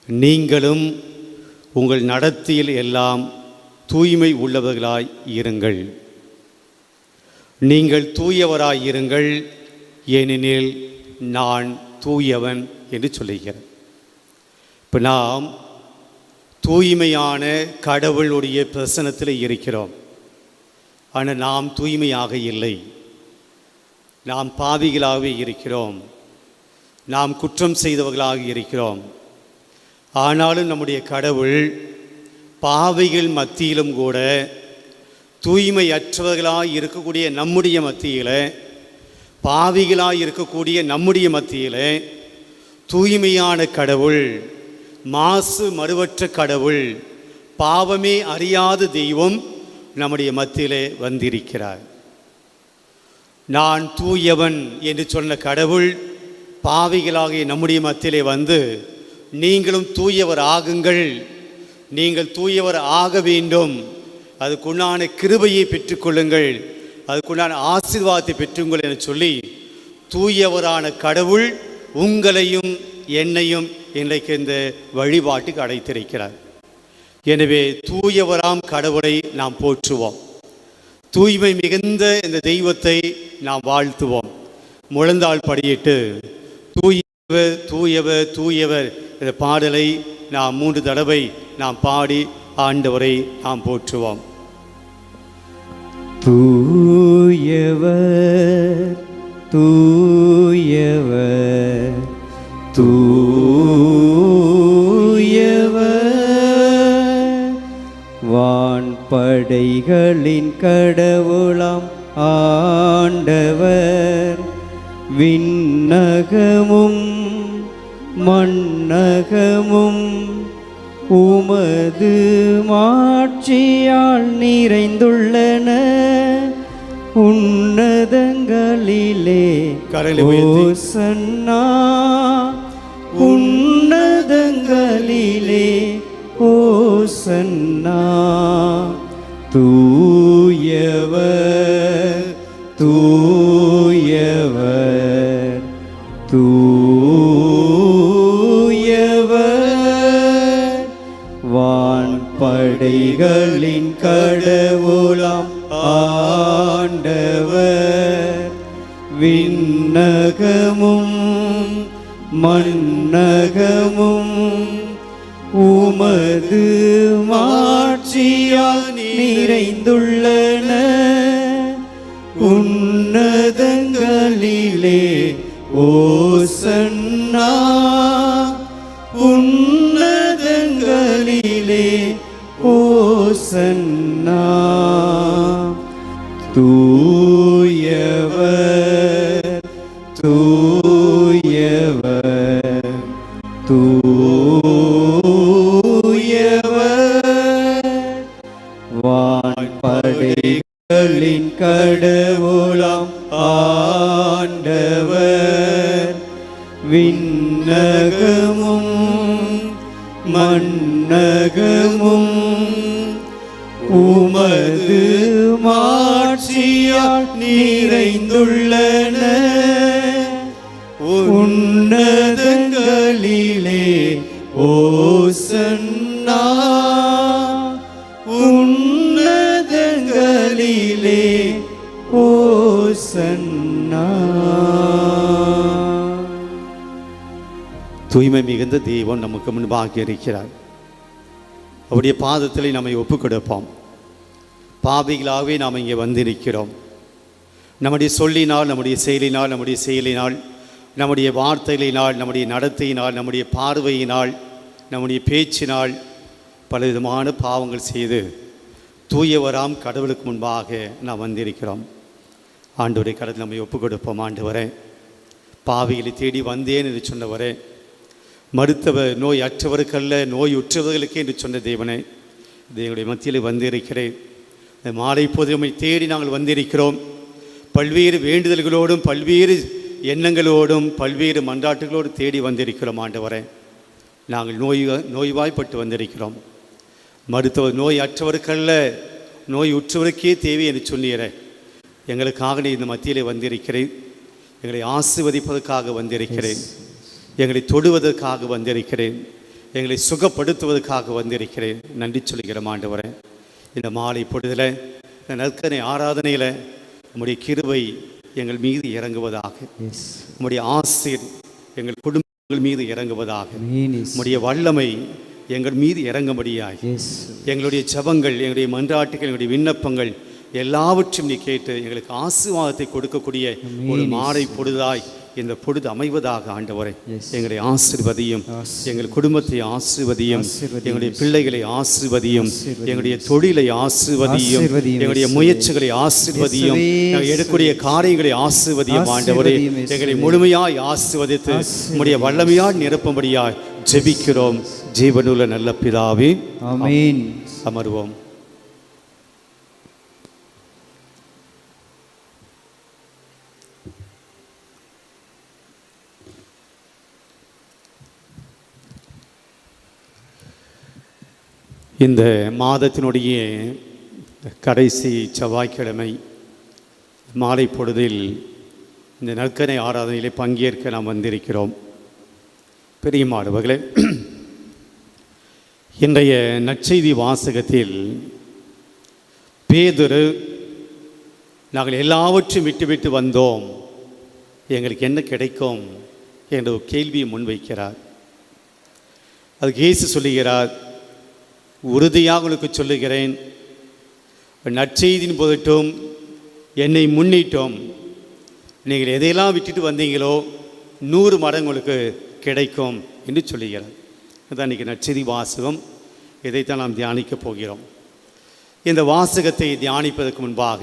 நீங்களும் உங்கள் நடத்தையில் எல்லாம் தூய்மை உள்ளவர்களாய் இருங்கள். நீங்கள் தூயவராய் இருங்கள், ஏனெனில் நான் தூயவன் என்று சொல்லுகிறேன். இப்போ நாம் தூய்மையான கடவுளுடைய பிரசன்னத்தில் இருக்கிறோம். ஆனால் நாம் தூய்மையாக இல்லை. நாம் பாவிகளாகவே இருக்கிறோம். நாம் குற்றம் செய்தவர்களாக இருக்கிறோம். ஆனாலும் நம்முடைய கடவுள் பாவிகள் மத்தியிலும் கூட தூய்மையற்றவர்களாக இருக்கக்கூடிய நம்முடைய மத்தியில், பாவிகளாக இருக்கக்கூடிய நம்முடைய மத்தியில் தூய்மையான கடவுள், மாசு மறுவற்ற கடவுள், பாவமே அறியாத தெய்வம் நம்முடைய மத்தியிலே வந்திருக்கிறார். நான் தூயவன் என்று சொன்ன கடவுள் பாவிகளாகிய நம்முடைய மத்தியிலே வந்து, நீங்களும் தூயவர் ஆகுங்கள், நீங்கள் தூயவர் ஆக வேண்டும், அதுக்குண்டான கிருபையை பெற்றுக்கொள்ளுங்கள், அதுக்குண்டான ஆசீர்வாதத்தை பெற்றுங்கள் என சொல்லி தூயவரான கடவுள் உங்களையும் என்னையும் இன்றைக்கு இந்த வழிபாட்டுக்கு அழைத்திருக்கிறார். எனவே தூயவராம் கடவுளை நாம் போற்றுவோம். தூய்மை மிகுந்த இந்த தெய்வத்தை நாம் வாழ்த்துவோம். முழந்தாள் படியிட்டு தூயவர் தூயவர் தூயவர் இந்த பாடலை நாம் 3 தடவை நாம் பாடி ஆண்டவரை நாம் போற்றுவோம். தூயவர் தூயவர் தூயவர், வான்படைகளின் கடவுளாம் ஆண்டவர், விண்ணகமும் மண்ணகமும் உமது மாட்சியால் நிறைந்துள்ளன. உன்னதங்களிலே ஓசன்னா, உன்னதங்களிலே ஓசன்னா. தூயவர் தூயவர் தூயவர், வான்படைகளின் கடவுளாம் ஆண்டவர், விண்ணகமும் மண்ணகமும் உமது மாட்சியால் நிறைந்துள்ளன. உன்னதங்களிலே ஓசன்னா, உன்னதங்களிலே ஓசன்னா. தூயவர் தூயவர் தூயவர், வான்படைகளின் கடவுளாம் ஆண்டவர், விண்ணகமும் மண்ணகமும் உமது மாட்சியால் நிறைந்துள்ளன. உன்னதங்களிலே ஓசன்னா, உன்னதங்களிலே ஓசன்னா. தூய்மை மிகுந்த தெய்வம் நமக்கு முன்பாக இருக்கிறார். அவருடைய பாதத்தில் நம்மை ஒப்புக் கொடுப்போம். பாவிகளாகவே நாம் இங்கே வந்திருக்கிறோம். நம்முடைய சொல்லினால், நம்முடைய செயலினால், நம்முடைய வார்த்தைகளினால், நம்முடைய நடத்தையினால், நம்முடைய பார்வையினால், நம்முடைய பேச்சினால் பலவிதமான பாவங்கள் செய்து தூயவராம் கடவுளுக்கு முன்பாக நாம் வந்திருக்கிறோம். ஆண்டவரை கடவுள் நம்மை ஒப்புக் கொடுப்போம். ஆண்டவரே, பாவிகளை தேடி வந்தேன் என்று சொன்னவரே, மருத்துவர் நோய் அற்றவருக்கல்ல நோயுற்றவர்களுக்கே என்று சொன்ன தேவனே, தேவனுடைய மத்தியில் வந்திருக்கிறேன். இந்த மாலை பொதுமை தேடி நாங்கள் வந்திருக்கிறோம். பல்வேறு வேண்டுதல்களோடும் பல்வேறு எண்ணங்களோடும் பல்வேறு மன்றாட்டுகளோடு தேடி வந்திருக்கிறோம். ஆண்டவரே, நாங்கள் நோய்வாய்ப்பட்டு வந்திருக்கிறோம். மருத்துவர் நோய் அற்றவருக்கல்ல நோய் உற்றவருக்கே தேவை என்று சொன்னீரே, எங்களுக்காக நீ இந்த மத்தியிலே வந்திருக்கிறேன். எங்களை ஆசீர்வதிப்பதற்காக வந்திருக்கிறேன். எங்களை தொடுவதற்காக வந்திருக்கிறேன், எங்களை சுகப்படுத்துவதற்காக வந்திருக்கிறேன். நன்றி சொல்கிறேன் ஆண்டவரே. இந்த மாலை பொழுதில், இந்த நற்கனை ஆராதனையில் நம்முடைய கிருபை எங்கள் மீது இறங்குவதாக, நம்முடைய ஆசீர் எங்கள் குடும்பங்கள் மீது இறங்குவதாக, நம்முடைய வல்லமை எங்கள் மீது இறங்கும்படியாய், எங்களுடைய ஜெபங்கள், எங்களுடைய மன்றாட்டுகள், எங்களுடைய விண்ணப்பங்கள் எல்லாவற்றையும் நீ கேட்டு எங்களுக்கு ஆசீர்வாதத்தை கொடுக்கக்கூடிய ஒரு மாலை பொழுதாய் இந்த பொழுது அமைவதாக ஆண்டவரே. எங்களை ஆசீர்வதியும், எங்கள் குடும்பத்தை ஆசீர்வதியும், எங்களுடைய பிள்ளைகளை ஆசீர்வதியும், எங்களுடைய தொழிலை ஆசீர்வதியும், எங்களுடைய முயற்சிகளை ஆசீர்வதியும், எடுக்கக்கூடிய காரியங்களை ஆசீர்வதியும் ஆண்டவரே. எங்களை முழுமையாய் ஆசீர்வதித்து உம்முடைய வல்லமையால் நிரப்பும்படியாய் ஜெபிக்கிறோம் ஜீவனுள்ள நல்ல பிதாவே, ஆமென். அமர்வோம். இந்த மாதத்தினுடைய கடைசி செவ்வாய்க்கிழமை மாலை பொழுதில் இந்த நற்கனை ஆராதனையிலே பங்கேற்க நாம் வந்திருக்கிறோம். பிரியமானவர்களே, இன்றைய நற்செய்தி வாசகத்தில் பேதுரு, நாங்கள் எல்லாவற்றையும் விட்டுவிட்டு வந்தோம், எங்களுக்கு என்ன கிடைக்கும் என்ற ஒரு கேள்வியை முன்வைக்கிறார். அதுக்கு இயேசு சொல்லுகிறார், உறுதியாக உங்களுக்கு சொல்லுகிறேன், நற்செய்தியின் பொருட்டும் என்னை முன்னிட்டோம் நீங்கள் எதையெல்லாம் விட்டுட்டு வந்தீங்களோ 100 மடங்கு உங்களுக்கு கிடைக்கும் என்று சொல்லுகிறார். அதுதான் இன்றைக்கி நற்செய்தி வாசகம். இதைத்தான் நாம் தியானிக்கப் போகிறோம். இந்த வாசகத்தை தியானிப்பதற்கு முன்பாக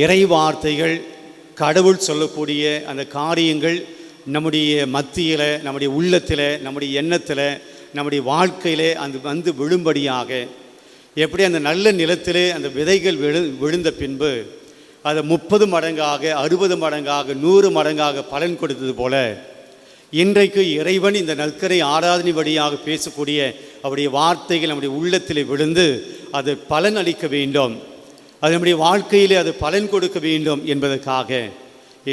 இறை வார்த்தைகள், கடவுள் சொல்லக்கூடிய அந்த காரியங்கள் நம்முடைய மத்தியில், நம்முடைய உள்ளத்தில், நம்முடைய எண்ணத்தில், நம்முடைய வாழ்க்கையிலே அந்த வந்து விழும்படியாக, எப்படி அந்த நல்ல நிலத்திலே அந்த விதைகள் விழுந்த பின்பு அதை 30 மடங்காக, 60 மடங்காக, 100 மடங்காக பலன் கொடுத்தது போல, இன்றைக்கு இறைவன் இந்த நற்கரை ஆராதனை வழியாக பேசக்கூடிய அவருடைய வார்த்தைகள் நம்முடைய உள்ளத்தில் விழுந்து அது பலன் அளிக்க வேண்டும், அது நம்முடைய வாழ்க்கையிலே அது பலன் கொடுக்க வேண்டும் என்பதற்காக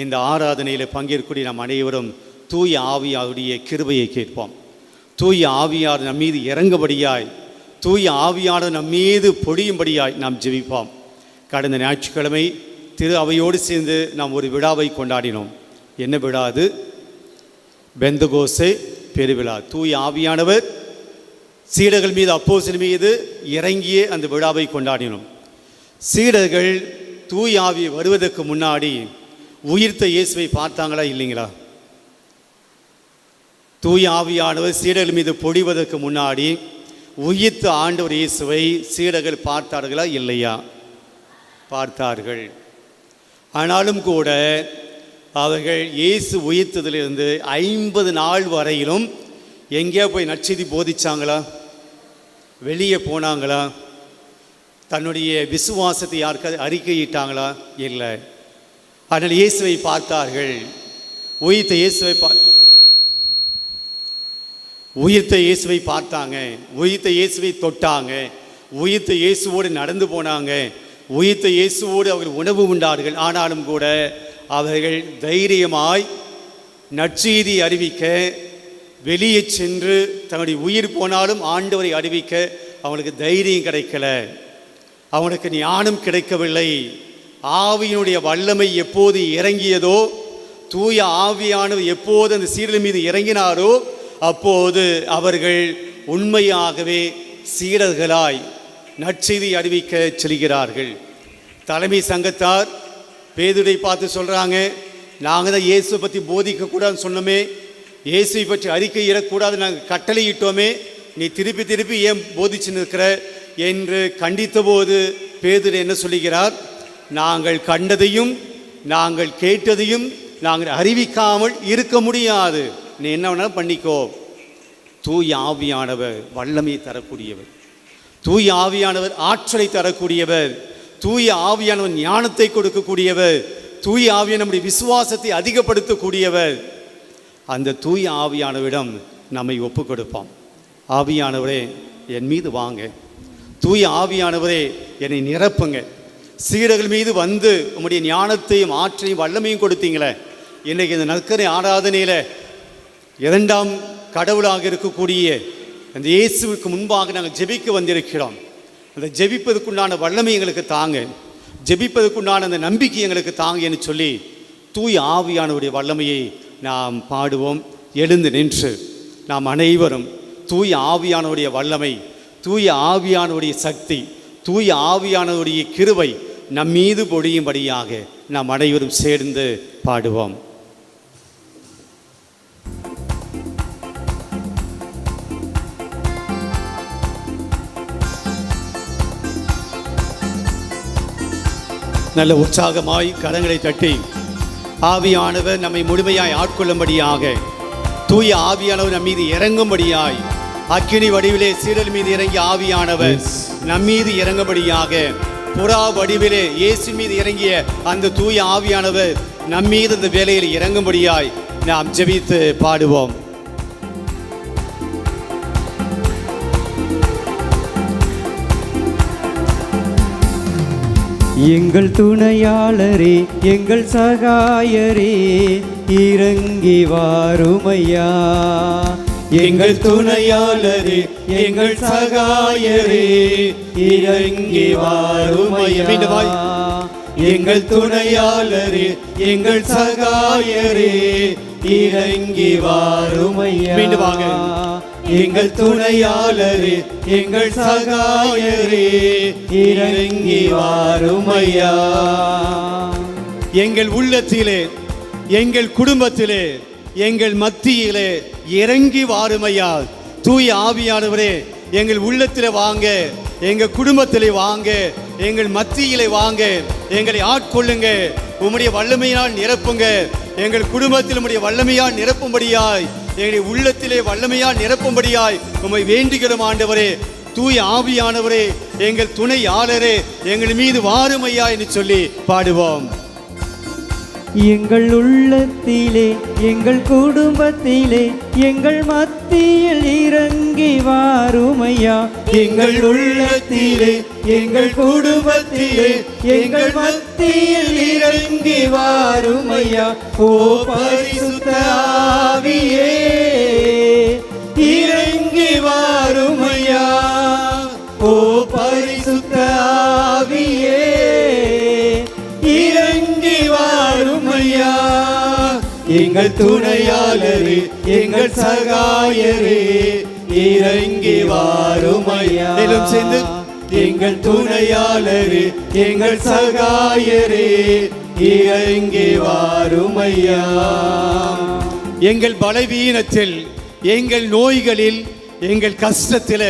இந்த ஆராதனையில் பங்கேற்கக்கூடிய நாம் அனைவரும் தூய ஆவியாருடைய கிருபையை கேட்போம். தூய ஆவியார் நம் மீது இறங்கும்படியாய், தூய ஆவியார் நம் மீது பொழியும்படியாய் நாம் ஜெபிப்போம். கடந்த ஞாயிற்றுக்கிழமை திரு அவையோடு சேர்ந்து நாம் ஒரு விழாவை கொண்டாடினோம். என்ன விழா அது? பெந்தகோஸ்தே பெருவிழா. தூய ஆவியானவர் சீடர்கள் மீது, அப்போஸ்தலர் மீது இறங்கிய அந்த விழாவை கொண்டாடினோம். சீடர்கள் தூய ஆவி வருவதற்கு முன்னாடி உயிர்த்த இயேசுவை பார்த்தாங்களா இல்லைங்களா? தூய ஆவியானவர் சீடர்கள் மீது பொழிவதற்கு முன்னாடி உயிர்த்த ஆண்டவர் இயேசுவை சீடர்கள் பார்த்தார்களா இல்லையா? பார்த்தார்கள். ஆனாலும் கூட அவர்கள் இயேசு உயிர்த்ததிலிருந்து 50 நாள் வரையிலும் எங்கேயா போய் நற்செய்தி போதிச்சாங்களா? வெளியே போனாங்களா? தன்னுடைய விசுவாசத்தை யாருக்காவது அறிக்கையிட்டாங்களா? இல்லை. ஆனால் இயேசுவை பார்த்தார்கள். உயிர்த்த இயேசுவை பார்த்தாங்க, உயிர்த்த இயேசுவை தொட்டாங்க, உயிர்த்த இயேசுவோடு நடந்து போனாங்க, உயிர்த்த இயேசுவோடு அவர்கள் உணவு உண்டார்கள். ஆனாலும் கூட அவர்கள் தைரியமாய் நற்செய்தி அறிவிக்க, வெளியே சென்று தன்னுடைய உயிர் போனாலும் ஆண்டவரை அறிவிக்க அவங்களுக்கு தைரியம் கிடைக்கல, அவனுக்கு ஞானம் கிடைக்கவில்லை. ஆவியினுடைய வல்லமை எப்போது இறங்கியதோ, தூய ஆவியானவர் எப்போது அந்த சீடர்கள் மீது இறங்கினாரோ, அப்போது அவர்கள் உண்மையாகவே சீடர்களாய் நற்செய்தி அறிவிக்க செல்கிறார்கள். தலைமை சங்கத்தார் பேதுரை பார்த்து சொல்கிறாங்க, நாங்கள் தான் இயேசுவை பற்றி போதிக்கக்கூடாதுன்னு சொன்னோமே, இயேசுவை பற்றி அறிக்கை இடக்கூடாது நாங்கள் கட்டளையிட்டோமே, நீ திருப்பி திருப்பி ஏன் போதிச்சுன்னு இருக்கிற என்று கண்டித்த போது பேதுரு என்ன சொல்லுகிறார்? நாங்கள் கண்டதையும் நாங்கள் கேட்டதையும் நாங்கள் அறிவிக்காமல் இருக்க முடியாது, நீ என்ன வேணாலும் பண்ணிக்கோ. தூய ஆவியானவர் வல்லமையை தரக்கூடியவர், தூய ஆவியானவர் ஆற்றலை தரக்கூடியவர், தூய ஆவியானவர் ஞானத்தை கொடுக்கக்கூடியவர், தூய ஆவியான நம்முடைய விசுவாசத்தை அதிகப்படுத்தக்கூடியவர். அந்த தூய ஆவியானவரிடம் நம்மை ஒப்பு கொடுப்போம். ஆவியானவரே என் மீது வாங்க, தூய ஆவியானவரே என்னை நிரப்புங்க. சீடர்கள் மீது வந்து உம்முடைய ஞானத்தையும் ஆற்றையும் வல்லமையும் கொடுத்தீங்களே, இன்றைக்கு இந்த நற்கரை ஆராதனையில் இரண்டாம் கடவுளாக இருக்கக்கூடிய அந்த இயேசுவுக்கு முன்பாக நாங்கள் ஜெபிக்க வந்திருக்கிறோம். அந்த ஜெபிப்பதற்குண்டான வல்லமை எங்களுக்கு தாங்க, ஜெபிப்பதற்குண்டான அந்த நம்பிக்கை எங்களுக்கு தாங்க என்று சொல்லி தூய ஆவியானவருடைய வல்லமையை நாம் பாடுவோம். எழுந்து நின்று நாம் அனைவரும் தூய ஆவியானவருடைய வல்லமை, தூய ஆவியானவருடைய சக்தி, தூய ஆவியானவருடைய கிருபை நம்மீது பொழியும்படியாக நாம் அனைவரும் சேர்ந்து பாடுவோம். நல்ல உற்சாகமாய் கரங்களை தட்டி ஆவியானவர் நம்மை முழுமையாய் ஆட்கொள்ளும்படியாக, தூய ஆவியானவர் நம் மீது இறங்கும்படியாய், அக்கினி வடிவிலே சீடர் மீது இறங்கிய ஆவியானவர் நம்மீது இறங்கும்படியாக, புறா வடிவிலே இயேசு மீது இறங்கிய அந்த தூய ஆவியானவர் நம்மீது இந்த வேலையில் இறங்கும்படியாய் நாம் ஜெபித்து பாடுவோம். எங்கள் துணையாளரே, எங்கள் சகாயரே, இறங்கி வாருமையா. எங்கள் துணையாளரே, எங்கள் சகாயரே, இறங்கி வாருமையா. எங்கள் துணையாளரே, எங்கள் சகாயரே, இறங்கி வாருமையா. எங்கள் துணையாளரே, எங்கள் சகாயரே, இறங்கி வாருமையா. எங்கள் உள்ளத்திலே, எங்கள் குடும்பத்திலே, எங்கள் மத்தியிலே இறங்கி வாருமையா. தூய ஆவியானவரே, எங்கள் உள்ளத்திலே வாங்க, எங்கள் குடும்பத்திலே வாங்க, எங்கள் மத்தியிலே வாங்க, எங்களை ஆட்கொள்ளுங்க, உம்முடைய வல்லமையால் நிரப்புங்க. எங்கள் குடும்பத்தில் உம்முடைய வல்லமையால் நிரப்பும்படியாய், எங்களுடைய உள்ளத்திலே வல்லமையால் நிரப்பும்படியாய் உம்மை வேண்டுகிறோம் ஆண்டவரே. தூய ஆவியானவரே, எங்கள் துணையாளரே, எங்கள் மீது வாருமையா என்று சொல்லி பாடுவோம். எங்கள் உள்ளத்திலே, எங்கள் குடும்பத்திலே, எங்கள் மத்தியில் இறங்கி வாருமையா. எங்கள் உள்ளத்திலே, எங்கள் குடும்பத்திலே, எங்கள் மத்தியில் இறங்கி வாருமையா. ஓ பரிசுத்த ஆவியே, இறங்கி வாருமையா. ஓ பரிசுத்த ஆவியே, இறங்கி வாருமையா. எங்கள் துணையாளரே, எங்கள் சகாயரே, இறங்கி வாருமையா. சேர்ந்து எங்கள் துணையாளரே, எங்கள் சகாயரே, இறங்கி வாருமையா. எங்கள் பலவீனத்தில், எங்கள் நோய்களில், எங்கள் கஷ்டத்தில்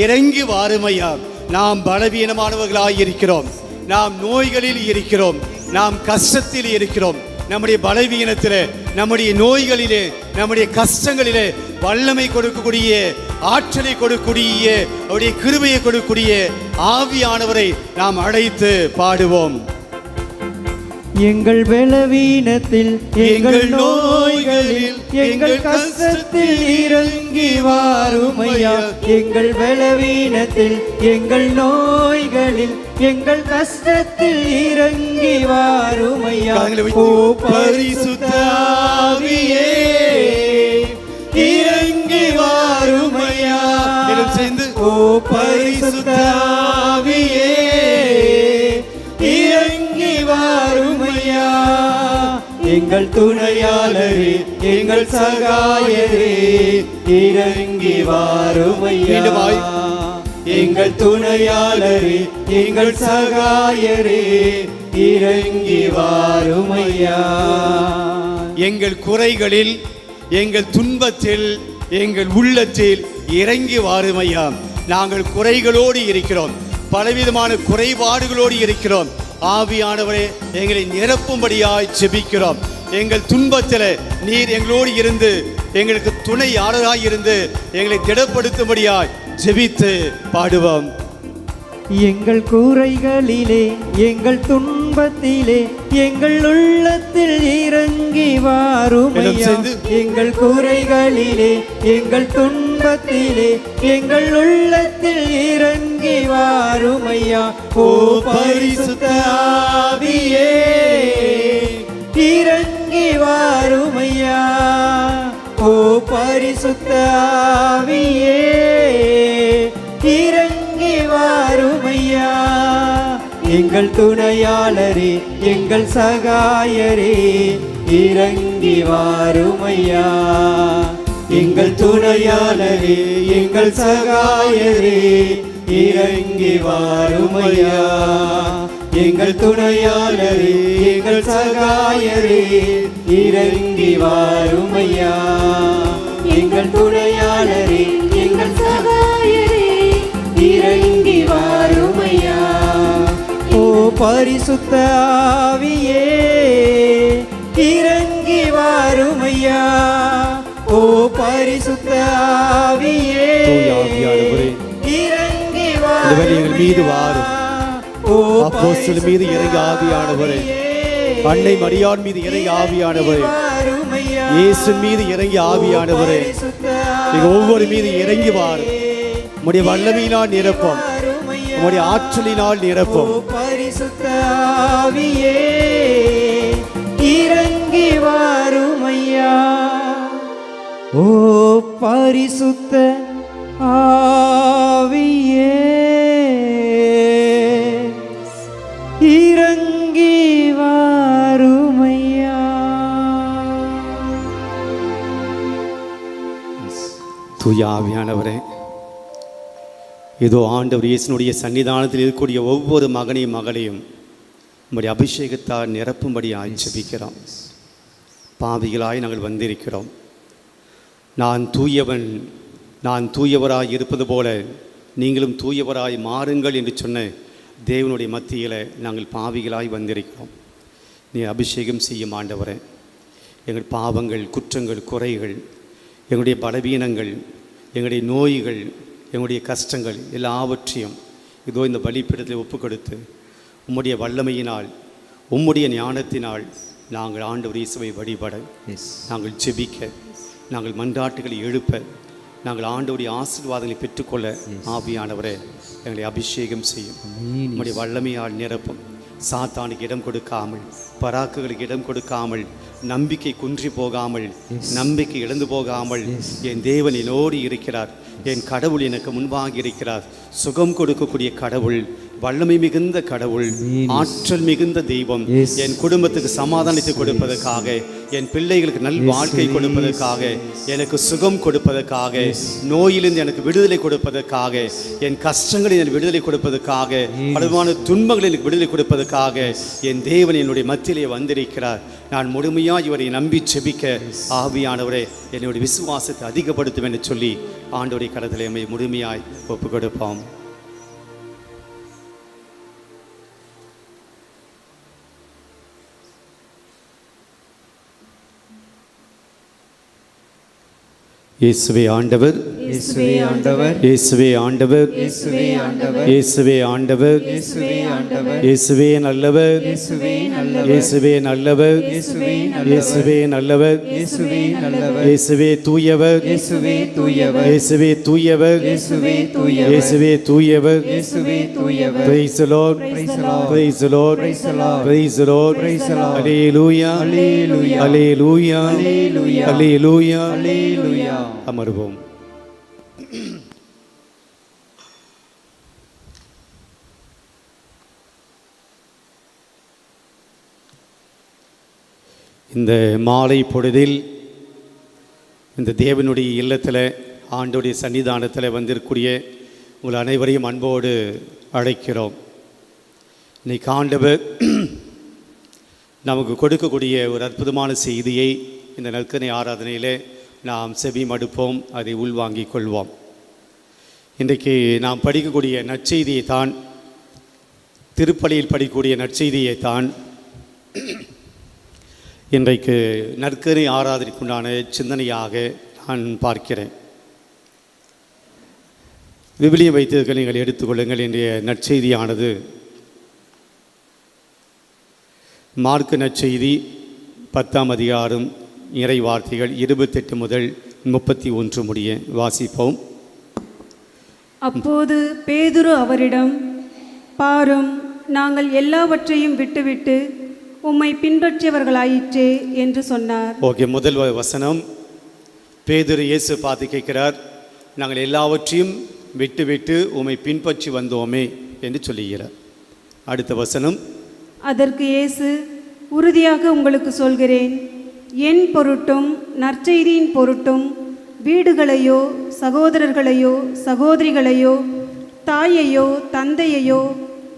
இறங்கி வாருமையா. நாம் பலவீனமானவர்களாய் இருக்கிறோம், நாம் நோய்களில் இருக்கிறோம், நாம் கஷ்டத்தில் இருக்கிறோம். நம்முடைய பலவீனத்திலே, நம்முடைய நோய்களிலே, நம்முடைய கஷ்டங்களிலே வல்லமை கொடுக்கக்கூடிய, ஆற்றலை கொடுக்கக்கூடிய, அவருடைய கிருபையை கொடுக்கக்கூடிய ஆவியானவரை நாம் அழைத்து பாடுவோம். எங்கள் பலவீனத்தில், எங்கள் நோய்களில், எங்கள் கஷ்டத்தில் இறங்கி வாருமையா. எங்கள் பலவீனத்தில், எங்கள் நோய்களில், எங்கள் கஷ்டத்தில் இறங்கி வாருமையா. ஓ பரிசுத்த ஆவியே, இறங்கி வாருமையா. சேர்ந்து ஓ பரிசுத்த ஆவியே, இறங்கி வாருமையா. எங்கள் துணையாளரே, எங்கள் சகாயரே, இறங்கி வாருமையா. எங்கள் துணையாளரே, எங்கள் சகாயரே, இறங்கி வாருமையா. எங்கள் குறைகளில், எங்கள் துன்பத்தில், எங்கள் உள்ளத்தில் இறங்கி வாருமையா. நாங்கள் குறைகளோடு இருக்கிறோம், பலவிதமான குறைபாடுகளோடு இருக்கிறோம். ஆவியானவரே, எங்களை நிரப்பும்படியாய் ஜெபிக்கிறோம். எங்கள் துன்பத்தில் நீர் எங்களோடு இருந்து, எங்களுக்கு துணையாளராய் இருந்து எங்களை திடப்படுத்தும்படியாய் ஜெபித்து பாடுவோம். எங்கள் குறைகளிலே, எங்கள் துன்பத்திலே, எங்கள் உள்ளத்தில் இறங்கி வாருமையா. எங்கள் குறைகளிலே, எங்கள் துன்பத்திலே, எங்கள் உள்ளத்தில் இறங்கி வாருமையா. ஓ பரிசுத்த ஆவியே, இறங்கி வாருமையா. ஓ பரிசுத்த ஆவியே இறங்கி வாருமையா. எங்கள் துணையாளரே எங்கள் சகாயரே இறங்கி வாருமையா. எங்கள் துணையாளரே எங்கள் சகாயரே இறங்கி வாருமையா. எங்கள் துணையாளரே எங்கள் சகாயரே இறங்கி வாருமையா. எங்கள் துணையாளரே எங்கள் சகாயரே இறங்கி வாருமையா. ஓ பரிசுத்த ஆவியே இறங்கி வாருமையா. ஓ பரிசுத்த ஆவியே இறங்கி எங்கள் மீது வாரும். அப்போஸ்தலர் மீது இறங்கி ஆவியானவரே, அன்னை மரியாள் மீது இறங்கி ஆவியானவரே, இயேசு மீது இறங்கி ஆவியானவரே, நீங்க ஒவ்வொரு மீது இறங்கி வாரும். உம்முடைய வல்லமையினால் நிரப்பம், உம்முடைய ஆற்றலினால் நிரப்பம். பரிசுத்த ஆவியே இறங்கி வாருமையா. ஓ பரிசுத்த ஆவியே இறங்கி வாருமையா. தூய ஆவியானவரே, இதோ ஆண்டவர் இயேசுனுடைய சன்னிதானத்தில் இருக்கக்கூடிய ஒவ்வொரு மகனையும் மகளையும் உம்முடைய அபிஷேகத்தால் நிரப்பும்படி ஜெபிக்கிறோம். பாவிகளாய் நாங்கள் வந்திருக்கிறோம். நான் தூயவன், நான் தூயவராய் இருப்பது போல நீங்களும் தூயவராய் மாறுங்கள் என்று சொன்ன தேவனுடைய மத்தியில் நாங்கள் பாவிகளாய் வந்திருக்கிறோம். நீ அபிஷேகம் செய்யும் ஆண்டவரே. எங்கள் பாவங்கள், குற்றங்கள், குறைகள், எங்களுடைய பலவீனங்கள், எங்களுடைய நோய்கள், எங்களுடைய கஷ்டங்கள் எல்லாவற்றையும் இதோ இந்த பலிப்பீடத்தில் ஒப்பு கொடுத்து உம்முடைய வல்லமையினால், உம்முடைய ஞானத்தினால் நாங்கள் ஆண்டவர் இயேசுவை வழிபட, நாங்கள் ஜெபிக்க, நாங்கள் மன்றாட்டுகளை எழுப்ப, நாங்கள் ஆண்டவருடைய ஆசீர்வாதங்களை பெற்றுக்கொள்ள ஆவியானவரே எங்களை அபிஷேகம் செய்யும். உம்முடைய வல்லமையால் நிரப்பும். சாத்தானுக்கு இடம் கொடுக்காமல், பராக்குகளுக்கு இடம் கொடுக்காமல், நம்பிக்கை குன்றி போகாமல், நம்பிக்கை இழந்து போகாமல், என் தேவன் என்னோடு இருக்கிறார், என் கடவுள் எனக்கு முன்பாக இருக்கிறார், சுகம் கொடுக்கக்கூடிய கடவுள், வல்லமை மிகுந்த கடவுள், ஆற்றல் மிகுந்த தெய்வம், என் குடும்பத்துக்கு சமாதானத்தை கொடுப்பதற்காக, என் பிள்ளைகளுக்கு நல் வாழ்க்கை கொடுப்பதற்காக, எனக்கு சுகம் கொடுப்பதற்காக, நோயிலிருந்து எனக்கு விடுதலை கொடுப்பதற்காக, என் கஷ்டங்களில் எனக்கு விடுதலை கொடுப்பதற்காக, பலமான துன்பங்களில் எனக்கு விடுதலை கொடுப்பதற்காக என் தேவன் என்னுடைய மத்தியிலே வந்திருக்கிறார். நான் முழுமையாக இவரை நம்பி செபிக்க ஆவியானவரே என்னுடைய விசுவாசத்தை அதிகப்படுத்தும் என்று சொல்லி ஆண்டவருடைய கரத்திலே நம்மை முழுமையாய் ஒப்பு கொடுப்போம். இயேசுவே ஆண்டவர், இயேசுவே ஆண்டவர், இயேசுவே ஆண்டவர், இயேசுவே ஆண்டவர், இயேசுவே ஆண்டவர், இயேசுவே ஆண்டவர், இயேசுவே நல்லவர், இயேசுவே நல்லவர், இயேசுவே நல்லவர், இயேசுவே இயேசுவே நல்லவர், இயேசுவே நல்லவர், இயேசுவே தூயவர், இயேசுவே தூயவர், இயேசுவே தூயவர், இயேசுவே தூயவர், இயேசுவே தூயவர். இயேசுவே தூயவர். Praise the Lord, Praise the Lord, praise the Lord, Praise the Lord, praise the Lord, Praise the Lord. Hallelujah, Hallelujah, Hallelujah, Hallelujah, Hallelujah. Hallelujah. அமர்வோம். இந்த மாலை பொழுதில் இந்த தேவனுடைய இல்லத்தில், ஆண்டோடைய சன்னிதானத்தில் வந்திருக்கூடிய உங்கள் அனைவரையும் அன்போடு அழைக்கிறோம். இன்னைக்கு ஆண்டவர் நமக்கு கொடுக்கக்கூடிய ஒரு அற்புதமான செய்தியை இந்த நற்கனை ஆராதனையில் நாம் செவி மடுப்போம், அதை உள்வாங்கிக் கொள்வோம். இன்றைக்கு நாம் படிக்கக்கூடிய நற்செய்தியை தான், திருப்பலியில் படிக்கக்கூடிய நற்செய்தியை தான் இன்றைக்கு நற்கனை ஆராதனைக்குண்டான சிந்தனையாக நான் பார்க்கிறேன். விவிலியம் வைத்திருக்க நீங்கள் எடுத்துக்கொள்ளுங்கள். இன்றைய நற்செய்தியானது மார்க்கு நற்செய்தி 10ஆம் அதிகாரம் இறை வார்த்தைகள் 28 முதல் 31 முடிய வாசிப்போம். அப்போது பேதுரு அவரிடம், பாரும், நாங்கள் எல்லாவற்றையும் விட்டுவிட்டு உம்மை பின்பற்றியவர்களாயிற்றே என்று சொன்னார். ஓகே, முதல் வசனம். பேதுரு இயேசு பார்த்து கேட்கிறார், நாங்கள் எல்லாவற்றையும் விட்டு உம்மை பின்பற்றி வந்தோமே என்று சொல்லுகிறார். அடுத்த வசனம், அதற்கு இயேசு, உறுதியாக உங்களுக்கு சொல்கிறேன், என் பொருட்டும் நற்செய்தியின் பொருட்டும் வீடுகளையோ சகோதரர்களையோ சகோதரிகளையோ தாயையோ தந்தையையோ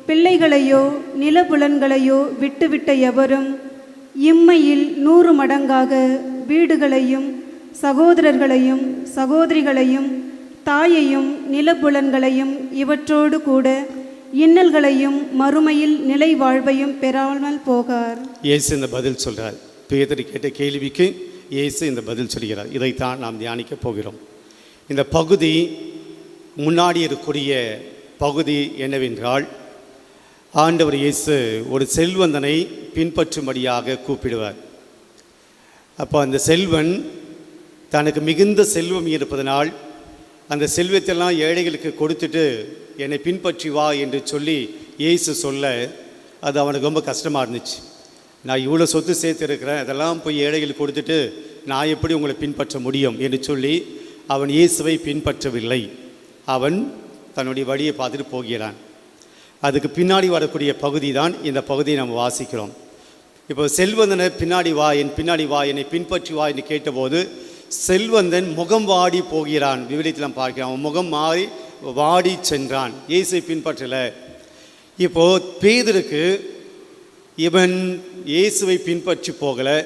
பிள்ளைகளையோ நிலபுலன்களையோ விட்டுவிட்ட எவரும் இம்மையில் 100 மடங்காக வீடுகளையும் சகோதரர்களையும் சகோதரிகளையும் தாயையும் நிலபுலன்களையும் இவற்றோடு கூட இன்னல்களையும் மறுமையில் நிலை வாழ்வையும் பெறாமல் போகார். இயேசு இந்த பதில் சொல்கிறார். பேதுரு கேட்ட கேள்விக்கு இயேசு இந்த பதில் சொல்கிறார். இதைத்தான் நாம் தியானிக்க போகிறோம். இந்த பகுதி முன்னாடி இருக்கக்கூடிய பகுதி என்னவென்றால், ஆண்டவர் இயேசு ஒரு செல்வந்தனை பின்பற்றும்படியாக கூப்பிடுவார். அப்போ அந்த செல்வன் தனக்கு மிகுந்த செல்வம் இருப்பதனால் அந்த செல்வத்தெல்லாம் ஏழைகளுக்கு கொடுத்துட்டு என்னை பின்பற்றி வா என்று சொல்லி இயேசு சொல்ல அது அவனுக்கு ரொம்ப கஷ்டமாக இருந்துச்சு. நான் இவ்வளோ சொத்து சேர்த்துருக்கிறேன், அதெல்லாம் போய் ஏழைகளுக்கு கொடுத்துட்டு நான் எப்படி உங்களை பின்பற்ற முடியும் என்று சொல்லி அவன் இயேசுவை பின்பற்றவில்லை. அவன் தன்னுடைய வழியை பார்த்துட்டு போகிறான். அதுக்கு பின்னாடி வரக்கூடிய பகுதி தான் இந்த பகுதியை நம்ம வாசிக்கிறோம். இப்போ செல்வந்தனை பின்னாடி வா, என் பின்னாடி வா, என்னை பின்பற்றி வா என்று கேட்டபோது செல்வந்தன் முகம் வாடி போகிறான். விவிலியத்தில் நாம் பார்க்கிறோம், அவன் முகம் மாறி வாடி சென்றான், இயேசுவை பின்பற்றலை. இப்போது பேதுருக்கு இவன் இயேசுவை பின்பற்றி போகலை,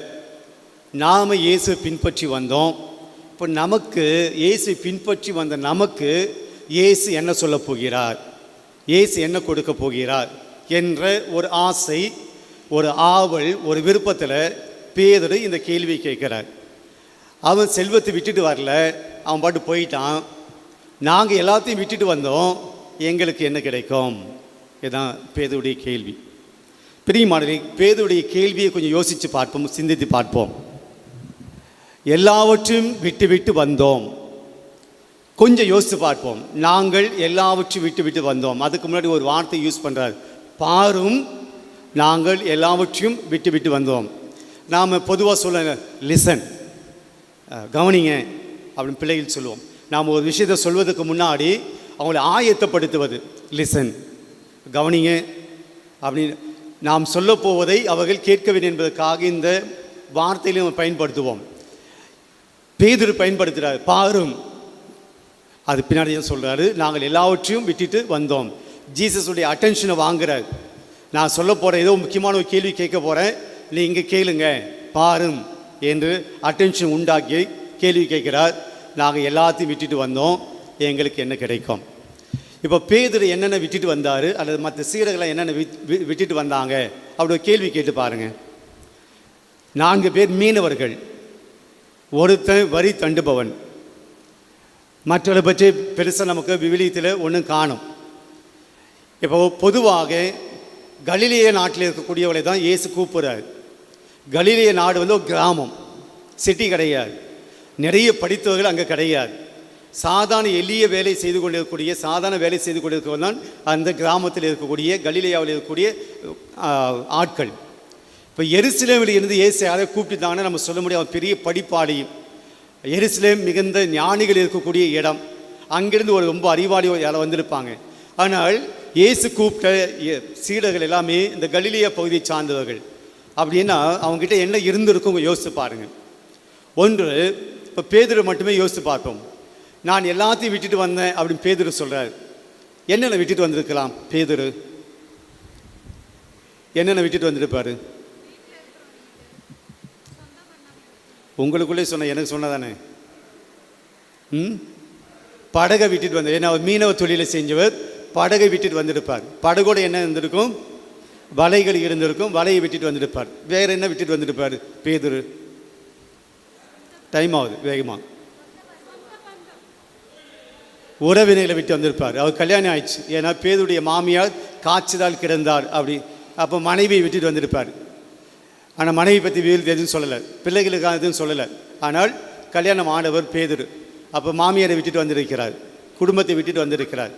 நாம் இயேசுவை பின்பற்றி வந்தோம். இப்போ நமக்கு இயேசுவை பின்பற்றி வந்த நமக்கு இயேசு என்ன சொல்ல போகிறார், இயேசு என்ன கொடுக்க போகிறார் என்ற ஒரு ஆசை, ஒரு ஆவல், ஒரு விருப்பத்தில் பேதுரு இந்த கேள்வி கேட்குறார். அவன் செல்வத்தை விட்டுட்டு வரல, அவன் பாட்டு போயிட்டான். நாங்கள் எல்லாத்தையும் விட்டுட்டு வந்தோம், எங்களுக்கு என்ன கிடைக்கும்? இதுதான் பேதுருடைய கேள்வி. பிரியமானவர்களே, பேதுருடைய கேள்வியை கொஞ்சம் யோசித்து பார்ப்போம், சிந்தித்து பார்ப்போம். எல்லாவற்றையும் விட்டு வந்தோம். கொஞ்சம் யோசித்து பார்ப்போம். நாங்கள் எல்லாவற்றையும் விட்டு வந்தோம். அதுக்கு முன்னாடி ஒரு வார்த்தை யூஸ் பண்ணுறார், பாரும் நாங்கள் எல்லாவற்றையும் விட்டு வந்தோம். நாம் பொதுவாக சொல்ல லிசன், கவனிங்க அப்படின்னு பிள்ளைகள் சொல்லுவோம். நாம் ஒரு விஷயத்தை சொல்வதற்கு முன்னாடி அவங்களை ஆயத்தப்படுத்துவது லிசன், கவனிங்க அப்படின்னு. நாம் சொல்ல போவதை அவர்கள் கேட்க வேண்டும் என்பதற்காக இந்த வார்த்தையிலும் நம்ம பயன்படுத்துவோம். பேதுரு பயன்படுத்துகிறார், பாரும். அது பின்னாடி தான் சொல்கிறாரு, நாங்கள் எல்லாவற்றையும் விட்டுட்டு வந்தோம். ஜீசஸுடைய அட்டென்ஷனை வாங்குறார். நான் சொல்ல போகிற ஏதோ முக்கியமான ஒரு கேள்வி கேட்க போகிறேன், நீங்கள் கேளுங்க, பாரும் என்று அட்டென்ஷன் உண்டாக்கி கேள்வி கேட்கிறார். நாங்கள் எல்லாத்தையும் விட்டுட்டு வந்தோம், எங்களுக்கு என்ன கிடைக்கும்? இப்போ பேதுரு என்னென்ன விட்டுட்டு வந்தார், அல்லது மற்ற சீடர்களை என்னென்ன விட்டுட்டு வந்தாங்க அப்படி ஒரு கேள்வி கேட்டு பாருங்கள். 4 பேர் மீனவர்கள், ஒருத்தன் வரி தண்டுபவன். மற்றவரை பற்றி பெருசாக நமக்கு விவிலியத்தில் ஒன்றும் காணும். இப்போ பொதுவாக கலிலேய நாட்டில் இருக்கக்கூடியவளை தான் இயேசு கூப்பிட்றாரு. கலிலேய நாடு வந்து ஒரு கிராமம், சிட்டி கிடையாது. நிறைய படித்தவர்கள் அங்கே கிடையாது. சாதாரண எளிய வேலை செய்து கொண்டிருக்கக்கூடிய, சாதாரண வேலை செய்து கொண்டிருக்கிறவன் தான் அந்த கிராமத்தில் இருக்கக்கூடிய, கலிலேயாவில் இருக்கக்கூடிய ஆட்கள். இப்போ எருசலேமில் இருந்து இயேசு யாரை கூப்பிட்டுட்டாங்கன்னா நம்ம சொல்ல முடியாது, பெரிய படிப்பாளி. எருசலேம் மிகுந்த ஞானிகள் இருக்கக்கூடிய இடம். அங்கிருந்து ஒரு ரொம்ப அறிவாளி யாரை வந்திருப்பாங்க. ஆனால் இயேசு கூப்பிட்ட சீடர்கள் எல்லாமே இந்த கலிலேயா பகுதியை சார்ந்தவர்கள். அப்படின்னா அவங்ககிட்ட என்ன இருந்திருக்கும் யோசித்து பாருங்கள். ஒன்று, இப்போ பேதுரு மட்டுமே யோசித்து பார்ப்போம். நான் எல்லாத்தையும் விட்டுட்டு வந்தேன் அப்படின்னு பேதுரு சொல்கிறார். என்னென்ன விட்டுட்டு வந்திருக்கலாம்? பேதுரு என்னென்ன விட்டுட்டு வந்துருப்பாரு? உங்களுக்குள்ளே சொன்ன, எனக்கு சொன்னதானே. படகை விட்டுட்டு வந்தார். ஏன்னா மீனவ தொழிலை செஞ்சவர், படகை விட்டுட்டு வந்திருப்பார். படகோட என்ன இருந்திருக்கும்? வலைகள் இருந்திருக்கும், வலையை விட்டுட்டு வந்திருப்பார். வேற என்ன விட்டுட்டு வந்திருப்பார் பேதுரு? டைம் ஆகுது, வேகமாக. உறவினைகளை விட்டு வந்திருப்பார். அவர் கல்யாணம் ஆயிடுச்சு. ஏன்னா பேதுடைய மாமியார் காய்ச்சலால் கிடந்தார். அப்படி அப்போ மனைவியை விட்டுட்டு வந்திருப்பார். ஆனால் மனைவி பற்றி வீடு எதுவும் சொல்லலை, பிள்ளைகளுக்காக எதுவும் சொல்லலை. ஆனால் கல்யாணம் ஆனவர் பேதுரு. அப்போ மாமியாரை விட்டுட்டு வந்திருக்கிறார், குடும்பத்தை விட்டுட்டு வந்திருக்கிறார்,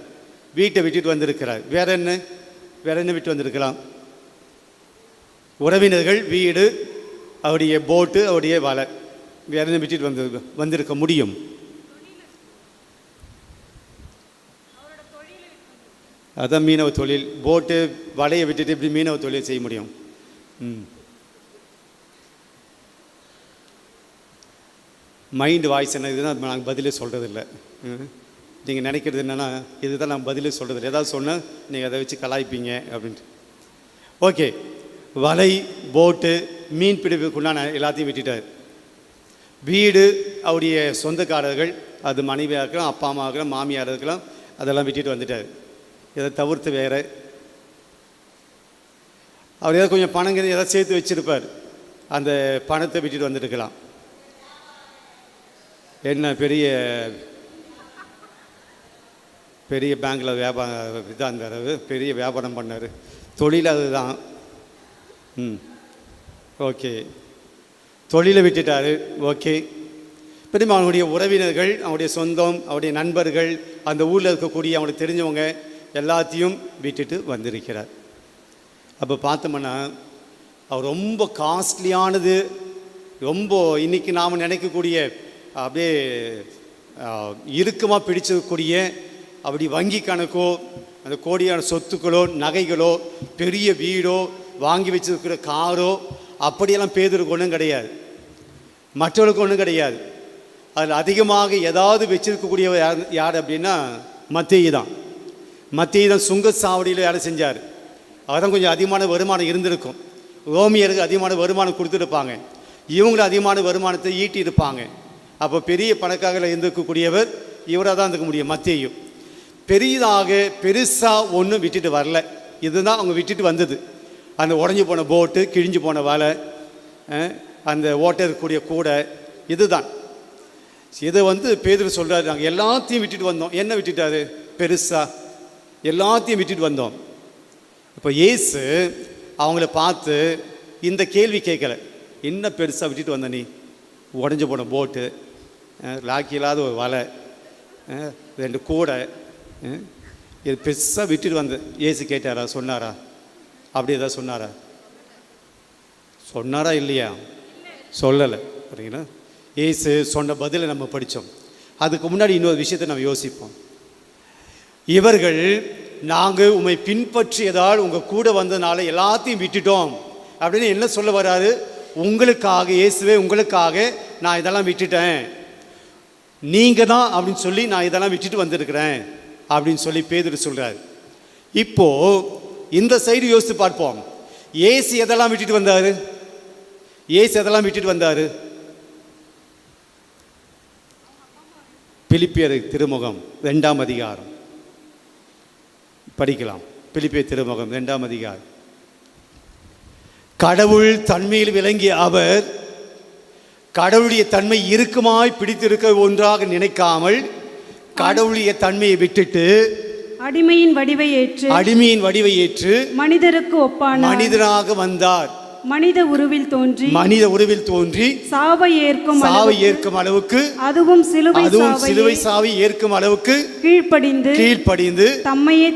வீட்டை விட்டுட்டு வந்திருக்கிறார். வேற என்ன விட்டு வந்திருக்கலாம்? உறவினர்கள், வீடு, அவருடைய போட்டு, அவருடைய வலை. வேற என்ன விட்டுட்டு வந்திருக்க முடியும்? அதான் மீனவ தொழில். போட்டு வலையை விட்டுட்டு இப்படி மீனவ தொழில் செய்ய முடியும்? மைண்டு வாய்ஸ் என்ன இதுதான் நாங்கள் பதிலே சொல்கிறதில்ல. நீங்கள் நினைக்கிறது என்னென்னா இதுதான் நான் பதிலே சொல்கிறதில்ல. ஏதாவது சொன்னால் நீங்கள் அதை வச்சு கலாய்ப்பீங்க அப்படின்ட்டு. ஓகே, வலை, போட்டு, மீன் பிடிப்புக்குள்ளான எல்லாத்தையும் விட்டுட்டார். வீடு, அவருடைய சொந்தக்காரர்கள், அது மனைவியாக இருக்கலாம், அப்பா அம்மா இருக்கலாம், மாமியார் இருக்கலாம், அதெல்லாம் விட்டுட்டு வந்துட்டார். இதை தவிர்த்து வேறு அவர் ஏதாவது கொஞ்சம் பணங்கிறது ஏதாவது சேர்த்து வச்சுருப்பார், அந்த பணத்தை விட்டுட்டு வந்துருக்கலாம். என்ன பெரிய பெரிய பேங்கில் இதாக இருந்தார், பெரிய வியாபாரம் பண்ணார், தொழில் அதுதான். ஓகே, தொழிலை விட்டுட்டார். ஓகே, பெருமை அவனுடைய உறவினர்கள், அவனுடைய சொந்தம், அவருடைய நண்பர்கள், அந்த ஊரில் இருக்கக்கூடிய அவனுக்கு தெரிஞ்சவங்க எல்லாத்தையும் விட்டுட்டு வந்திருக்கிறார். அப்போ பார்த்தோம்னா அவர் ரொம்ப காஸ்ட்லியானது, ரொம்ப இன்றைக்கி நாம் நினைக்கக்கூடிய அப்படியே இறுக்கமாக பிடிச்சக்கூடிய அப்படி வங்கி கணக்கோ, அந்த கோடியான சொத்துக்களோ, நகைகளோ, பெரிய வீடோ, வாங்கி வச்சிருக்கிற காரோ, அப்படியெல்லாம் பேதுருக்கு ஒன்றும் கிடையாது, மற்றவர்களுக்கு ஒன்றும் கிடையாது. அதில் அதிகமாக ஏதாவது வச்சிருக்கக்கூடிய யார் அப்படின்னா மத்தேயு தான். மத்தேயு தான் சுங்கச்சாவடியில் வேலை செஞ்சார். அவர்தான் கொஞ்சம் அதிகமான வருமானம் இருந்திருக்கும். ரோமியருக்கு அதிகமான வருமானம் கொடுத்துருப்பாங்க, இவங்களும் அதிகமான வருமானத்தை ஈட்டி இருப்பாங்க. அப்போ பெரிய பணக்காரர்கள் இருந்திருக்கக்கூடியவர் இவராக தான் இருக்க முடியும். மத்தேயு பெருசாக ஒன்றும் விட்டுட்டு வரல. இதுதான் அவங்க விட்டுட்டு வந்தது. அந்த உடஞ்சி போன போட்டு, கிழிஞ்சு போன வலை, அந்த ஓட்ட இருக்கக்கூடிய கூடை, இதுதான். இதை பேதுரு சொல்கிறாரு, நாங்கள் எல்லாத்தையும் விட்டுட்டு வந்தோம். என்ன விட்டுட்டாரு? பெருசாக எல்லாத்தையும் விட்டுட்டு வந்தோம். இப்போ இயேசு அவங்கள பார்த்து இந்த கேள்வி கேட்கல, என்ன பெருசாக விட்டுட்டு வந்த நீ? உடஞ்சி போன போட்டு, லாக்கி இல்லாத ஒரு வலை, 2 கூடை, இது பெருசாக விட்டுட்டு வந்து இயேசு கேட்டாரா? சொன்னாரா? அப்படி ஏதாவது சொன்னாரா? சொன்னாரா இல்லையா? சொல்லலை. சரிங்களா? இயேசு சொன்ன பதிலை நம்ம படித்தோம். அதுக்கு முன்னாடி இன்னொரு விஷயத்தை நம்ம யோசிப்போம். இவர்கள் நாங்கள் உம்மை பின்பற்றியதால் உங்கள் கூட வந்ததுனால எல்லாத்தையும் விட்டுட்டோம் அப்படின்னு என்ன சொல்ல வராரு? உங்களுக்காக, இயேசுவே உங்களுக்காக நான் இதெல்லாம் விட்டுட்டேன், நீங்கள் தான் அப்படின்னு சொல்லி நான் இதெல்லாம் விட்டுட்டு வந்திருக்கிறேன் அப்படின்னு சொல்லி பேதுரு சொல்கிறார். இப்போது இந்த சைடு யோசித்து பார்ப்போம். இயேசு எதெல்லாம் விட்டுட்டு வந்தார்? இயேசு எதெல்லாம் விட்டுட்டு வந்தார்? பிலிப்பியர் திருமுகம் 2ஆம் அதிகாரம் படிக்கலாம். பிலிப்பியர் திருமுகம் 2ஆம் அதிகாரம். கடவுள் தன்மையில் விளங்கிய அவர் கடவுளுடைய தன்மை இறுக்கமாய் பிடித்திருக்க ஒன்றாக நினைக்காமல் கடவுளுடைய தன்மையை விட்டுட்டு அடிமையின் வடிவை ஏற்று மனிதருக்கு ஒப்பான மனிதராக வந்தார். மனித உருவில் தோன்றி சாவை ஏற்கும் அளவுக்கு, அதுவும் சிலுவை சாவை ஏற்கும் அளவுக்கு கீழ்ப்படிந்து தம்மையே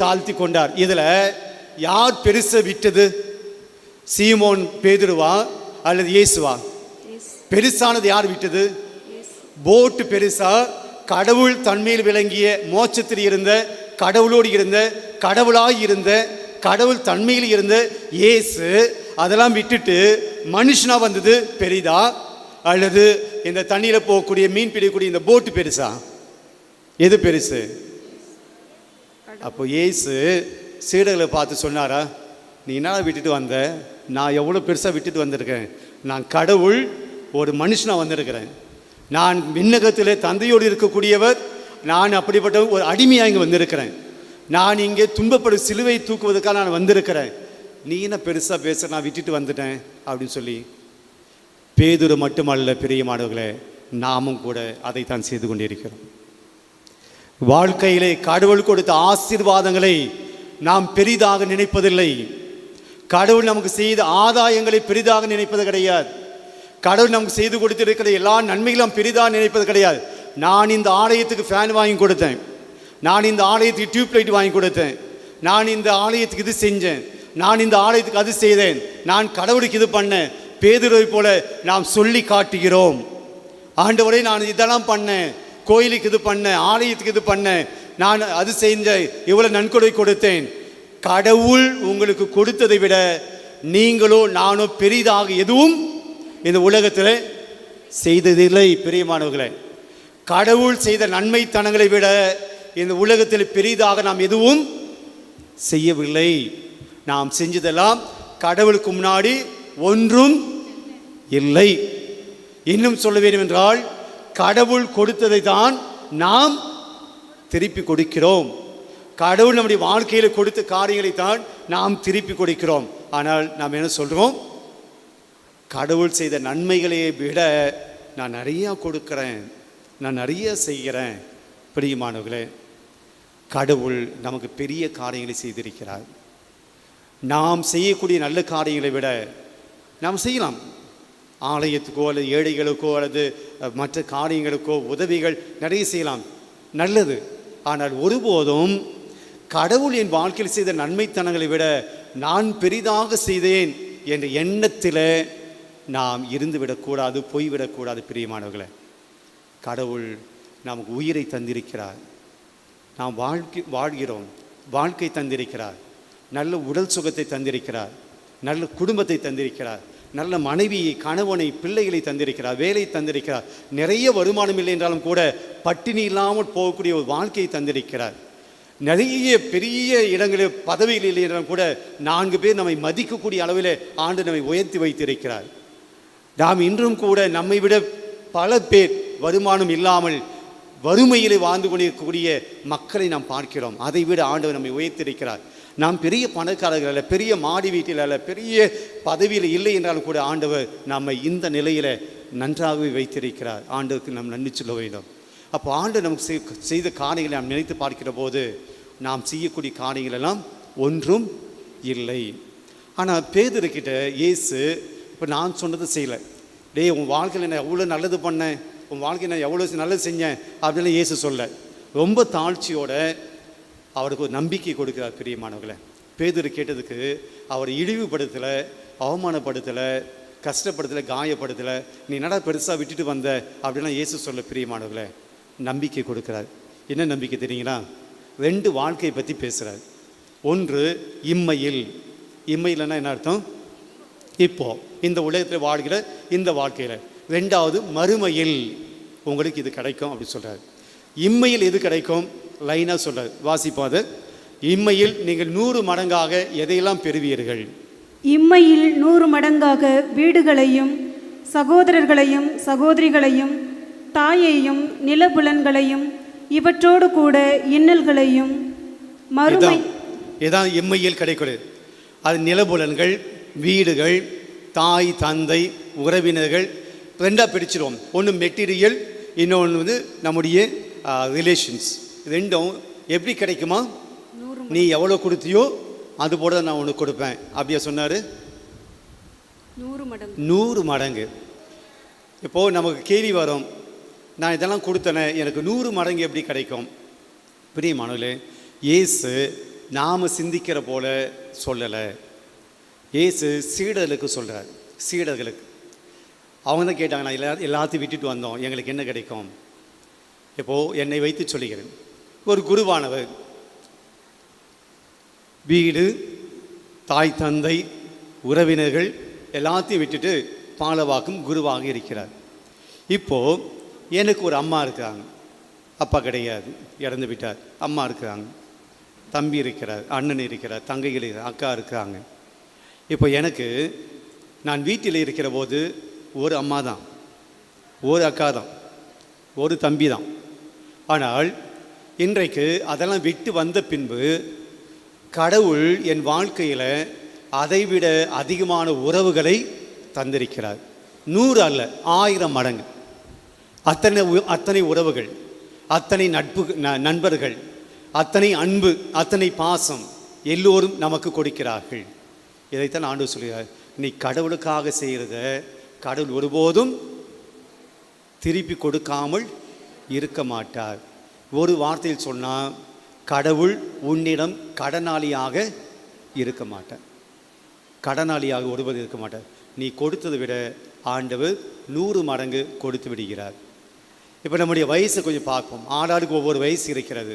தாழ்த்தி கொண்டார். இதுல யார் பெருச விட்டது? சீமோன் பேதுருவா அல்லது இயேசுவா? பெருசானது யார் விட்டது? போட்டு பெருசா? கடவுள் தன்மையில் விளங்கிய, மோட்சத்தில் இருந்த, கடவுளோடு இருந்த, கடவுளாய் இருந்த, கடவுள் தன்மையில் இருந்த இயேசு அதெல்லாம் விட்டுட்டு மனுஷனா வந்தது பெரிதா, அல்லது இந்த தண்ணியில் போகக்கூடிய மீன் பிடிக்கக்கூடிய இந்த போட்டு பெருசா? எது பெருசு? அப்போ இயேசு சீடர்களை பார்த்து சொன்னாரா, நீ என்ன விட்டுட்டு வந்த? நான் எவ்வளோ பெருசாக விட்டுட்டு வந்திருக்கேன். நான் கடவுள் ஒரு மனுஷனாக வந்திருக்கிறேன். நான் விண்ணகத்திலே தந்தையோடு இருக்கக்கூடியவர். நான் அப்படிப்பட்ட ஒரு அடிமையாக இங்கே வந்திருக்கிறேன். நான் இங்கே துன்பப்படும் சிலுவை தூக்குவதற்காக நான் வந்திருக்கிறேன். நீ என்ன பெருசாக பேச? நான் விட்டுட்டு வந்துட்டேன் அப்படின்னு சொல்லி. பேதுரு மட்டுமல்ல பிரியமானவர்களே, நாமும் கூட அதைத்தான் செய்து கொண்டிருக்கிறோம். வாழ்க்கையிலே கடவுள் கொடுத்த ஆசீர்வாதங்களை நாம் பெரிதாக நினைப்பதில்லை. கடவுள் நமக்கு செய்த ஆதாயங்களை பெரிதாக நினைப்பது கிடையாது. கடவுள் நமக்கு செய்து கொடுத்திருக்கிற எல்லா நன்மைகளும் பெரிதாக நினைப்பது கிடையாது. நான் இந்த ஆலயத்துக்கு ஃபேன் வாங்கி கொடுத்தேன், நான் இந்த ஆலயத்துக்கு டியூப் லைட் வாங்கி கொடுத்தேன், நான் இந்த ஆலயத்துக்கு இது செஞ்சேன், நான் இந்த ஆலயத்துக்கு அது செய்தேன், நான் கடவுளுக்கு இது பண்ணேன், பேதுருவை போல நாம் சொல்லி காட்டுகிறோம். ஆண்டவரே, நான் இதெல்லாம் பண்ணேன், கோயிலுக்கு இது பண்ணேன், ஆலயத்துக்கு இது பண்ணேன், நான் அது செஞ்ச, இவ்வளவு நன்கொடை கொடுத்தேன். கடவுள் உங்களுக்கு கொடுத்ததை விட நீங்களோ நானோ பெரிதாக எதுவும் இந்த உலகத்தில் செய்ததில்லை. பிரியமானவர்களே, கடவுள் செய்த நன்மைத்தனங்களை விட இந்த உலகத்தில் பெரிதாக நாம் எதுவும் செய்யவில்லை. நாம் செஞ்சதெல்லாம் கடவுளுக்கு முன்னாடி ஒன்றும் இல்லை. இன்னும் சொல்ல வேண்டும் என்றால், கடவுள் கொடுத்ததை தான் நாம் திருப்பி கொடுக்கிறோம். கடவுள் நம்முடைய வாழ்க்கையில் கொடுத்த காரியங்களை தான் நாம் திருப்பி கொடுக்கிறோம். ஆனால் நாம் என்ன சொல்கிறோம்? கடவுள் செய்த நன்மைகளை விட நான் நிறையா கொடுக்குறேன், நான் நிறைய செய்கிறேன். பிரியமானவர்களே, கடவுள் நமக்கு பெரிய காரியங்களை செய்திருக்கிறார். நாம் செய்யக்கூடிய நல்ல காரியங்களை விட நாம் செய்யலாம். ஆலயத்துக்கோ அல்லது ஏழைகளுக்கோ அல்லது மற்ற காரியங்களுக்கோ உதவிகள் நிறைய செய்யலாம், நல்லது. ஆனால் ஒருபோதும் கடவுள் என் வாழ்க்கையில் செய்த நன்மைத்தனங்களை விட நான் பெரிதாக செய்தேன் என்ற எண்ணத்தில் நாம் இருந்துவிடக்கூடாது, போய்விடக்கூடாது. பிரியமானவர்களே, கடவுள் நமக்கு உயிரை தந்திருக்கிறார், நாம் வாழ்கிறோம், வாழ்க்கை தந்திருக்கிறார், நல்ல உடல் சுகத்தை தந்திருக்கிறார், நல்ல குடும்பத்தை தந்திருக்கிறார், நல்ல மனைவியை, கணவனை, பிள்ளைகளை தந்திருக்கிறார், வேலை தந்திருக்கிறார், நிறைய வருமானம் இல்லை என்றாலும் கூட பட்டினி இல்லாமல் போகக்கூடிய ஒரு வாழ்க்கையை தந்திருக்கிறார். நிறைய பெரிய இடங்களில் பதவிகள் இல்லை என்றாலும் கூட 4 பேர் நம்மை மதிக்கக்கூடிய அளவில் ஆண்டு நம்மை உயர்த்தி வைத்திருக்கிறார். நாம் இன்றும் கூட நம்மை விட பல பேர் வருமானம் இல்லாமல் வறுமையிலே வாழ்ந்து கொண்டிருக்கக்கூடிய மக்களை நாம் பார்க்கிறோம். அதை விட ஆண்டவர் நம்மை உயர்த்திருக்கிறார். நாம் பெரிய பணக்காரர்கள் அல்ல, பெரிய மாடி வீட்டில் அல்ல, பெரிய பதவியில் இல்லை என்றாலும் கூட ஆண்டவர் நம்மை இந்த நிலையில் நன்றாகவே வைத்திருக்கிறார். ஆண்டவருக்கு நாம் நன்றி சொல்ல வேண்டும். அப்போ ஆண்டவர் நமக்கு செய்த காரியங்களை நாம் நினைத்து பார்க்கிற போது நாம் செய்யக்கூடிய காரியங்கள் எல்லாம் ஒன்றும் இல்லை. ஆனால் பேதுருக்கிட்ட இயேசு, இப்போ நான் சொன்னது செய்யலை, டேய் உன் வாழ்க்கையில் நான் எவ்வளோ நல்லது பண்ணேன், உன் வாழ்க்கையில் நான் எவ்வளோ நல்லது செஞ்சேன் அப்படின்னு இயேசு சொல்ல, ரொம்ப தாழ்ச்சியோட அவருக்கு ஒரு நம்பிக்கை கொடுக்கிறார். பிரியமானவர்களை, பேதுரு கேட்டதுக்கு அவர் இழிவுபடுத்தலை, அவமானப்படுத்தலை, கஷ்டப்படுத்தலை, காயப்படுத்தலை, நீ என்னடா பெருசாக விட்டுட்டு வந்த அப்படின்னா இயேசு சொல்ல. பிரியமானவர்களே, நம்பிக்கை கொடுக்கிறார். என்ன நம்பிக்கை தெரியுங்களா? 2 வாழ்க்கையை பற்றி பேசுகிறார். ஒன்று இம்மையில். இம்மையில்னா என்ன அர்த்தம்? இப்போ இந்த உலகத்தில் வாழ்கிற இந்த வாழ்க்கையில். 2வது மறுமையில் உங்களுக்கு இது கிடைக்கும் அப்படி சொல்கிறார். இம்மையில் எது கிடைக்கும் லைனாக சொல்கிறார், வாசிப்பாது. இம்மையில் நீங்கள் 100 மடங்காக எதையெல்லாம் பெறுவீர்கள்? இம்மையில் 100 மடங்காக வீடுகளையும் சகோதரர்களையும் சகோதரிகளையும் தாயையும் நிலபுலன்களையும் இவற்றோடு கூட இன்னல்களையும் மறுமை. இதான் இம்மையில் கிடைக்கிறது. அது நிலபுலன்கள், வீடுகள், தாய் தந்தை, உறவினர்கள். 2ஆக பிரிச்சிருவோம். ஒன்று மெட்டீரியல், இன்னொன்று வந்து நம்முடைய ரிலேஷன்ஸ். 2ம் எப்படி கிடைக்குமா? நீ எவ்வளோ கொடுத்தியோ அது போல நான் உனக்கு கொடுப்பேன் அப்படியா சொன்னார். 100 மடங்கு. இப்போது நமக்கு கேள்வி வரும், நான் இதெல்லாம் கொடுத்தேனே, எனக்கு 100 மடங்கு எப்படி கிடைக்கும்? பிரியமானவர்களே, இயேசு நாம் சிந்திக்கிற போல சொல்லலை. இயேசு சீடர்களுக்கு சொல்கிறார். சீடர்களுக்கு அவங்க தான் கேட்டாங்க, நான் எல்லாத்தையும் விட்டுட்டு வந்தோம், எங்களுக்கு என்ன கிடைக்கும்? இப்போது என்னை வைத்து சொல்லுகிறேன். ஒரு குருவானவர் வீடு, தாய் தந்தை, உறவினர்கள் எல்லாத்தையும் விட்டுட்டு பாலவாக்கும் குருவாக இருக்கிறார். இப்போது எனக்கு ஒரு அம்மா இருக்கிறாங்க, அப்பா கிடையாது, இறந்து விட்டார். அம்மா இருக்கிறாங்க, தம்பி இருக்கிறார், அண்ணன் இருக்கிறார், தங்கைகள் இருக்கிறார், அக்கா இருக்கிறாங்க. இப்போ எனக்கு நான் வீட்டில் இருக்கிற போது ஒரு அம்மா தான், ஒரு அக்கா தான், ஒரு தம்பி தான். ஆனால் இன்றைக்கு அதெல்லாம் விட்டு வந்த பின்பு கடவுள் என் வாழ்க்கையில் அதைவிட அதிகமான உறவுகளை தந்திருக்கிறார். 100 அல்ல, 1000 மடங்கு. அத்தனை உறவுகள், அத்தனை நண்பர்கள், அத்தனை அன்பு, அத்தனை பாசம் எல்லோரும் நமக்கு கொடுக்கிறார்கள். இதைத்தான் ஆண்டவர் சொல்கிறார், நீ கடவுளுக்காக செய்கிறத கடவுள் ஒருபோதும் திருப்பி கொடுக்காமல் இருக்க மாட்டார். ஒரு வார்த்தையில் சொன்னால், கடவுள் உன்னிடம் கடனாளியாக இருக்க மாட்டார். கடனாளியாக ஒருவர் இருக்க மாட்டார். நீ கொடுத்ததை விட ஆண்டவர் 100 மடங்கு கொடுத்து விடுகிறார். இப்போ நம்முடைய வயசை கொஞ்சம் பார்ப்போம். ஆளாளுக்கு ஒவ்வொரு வயசு இருக்கிறது.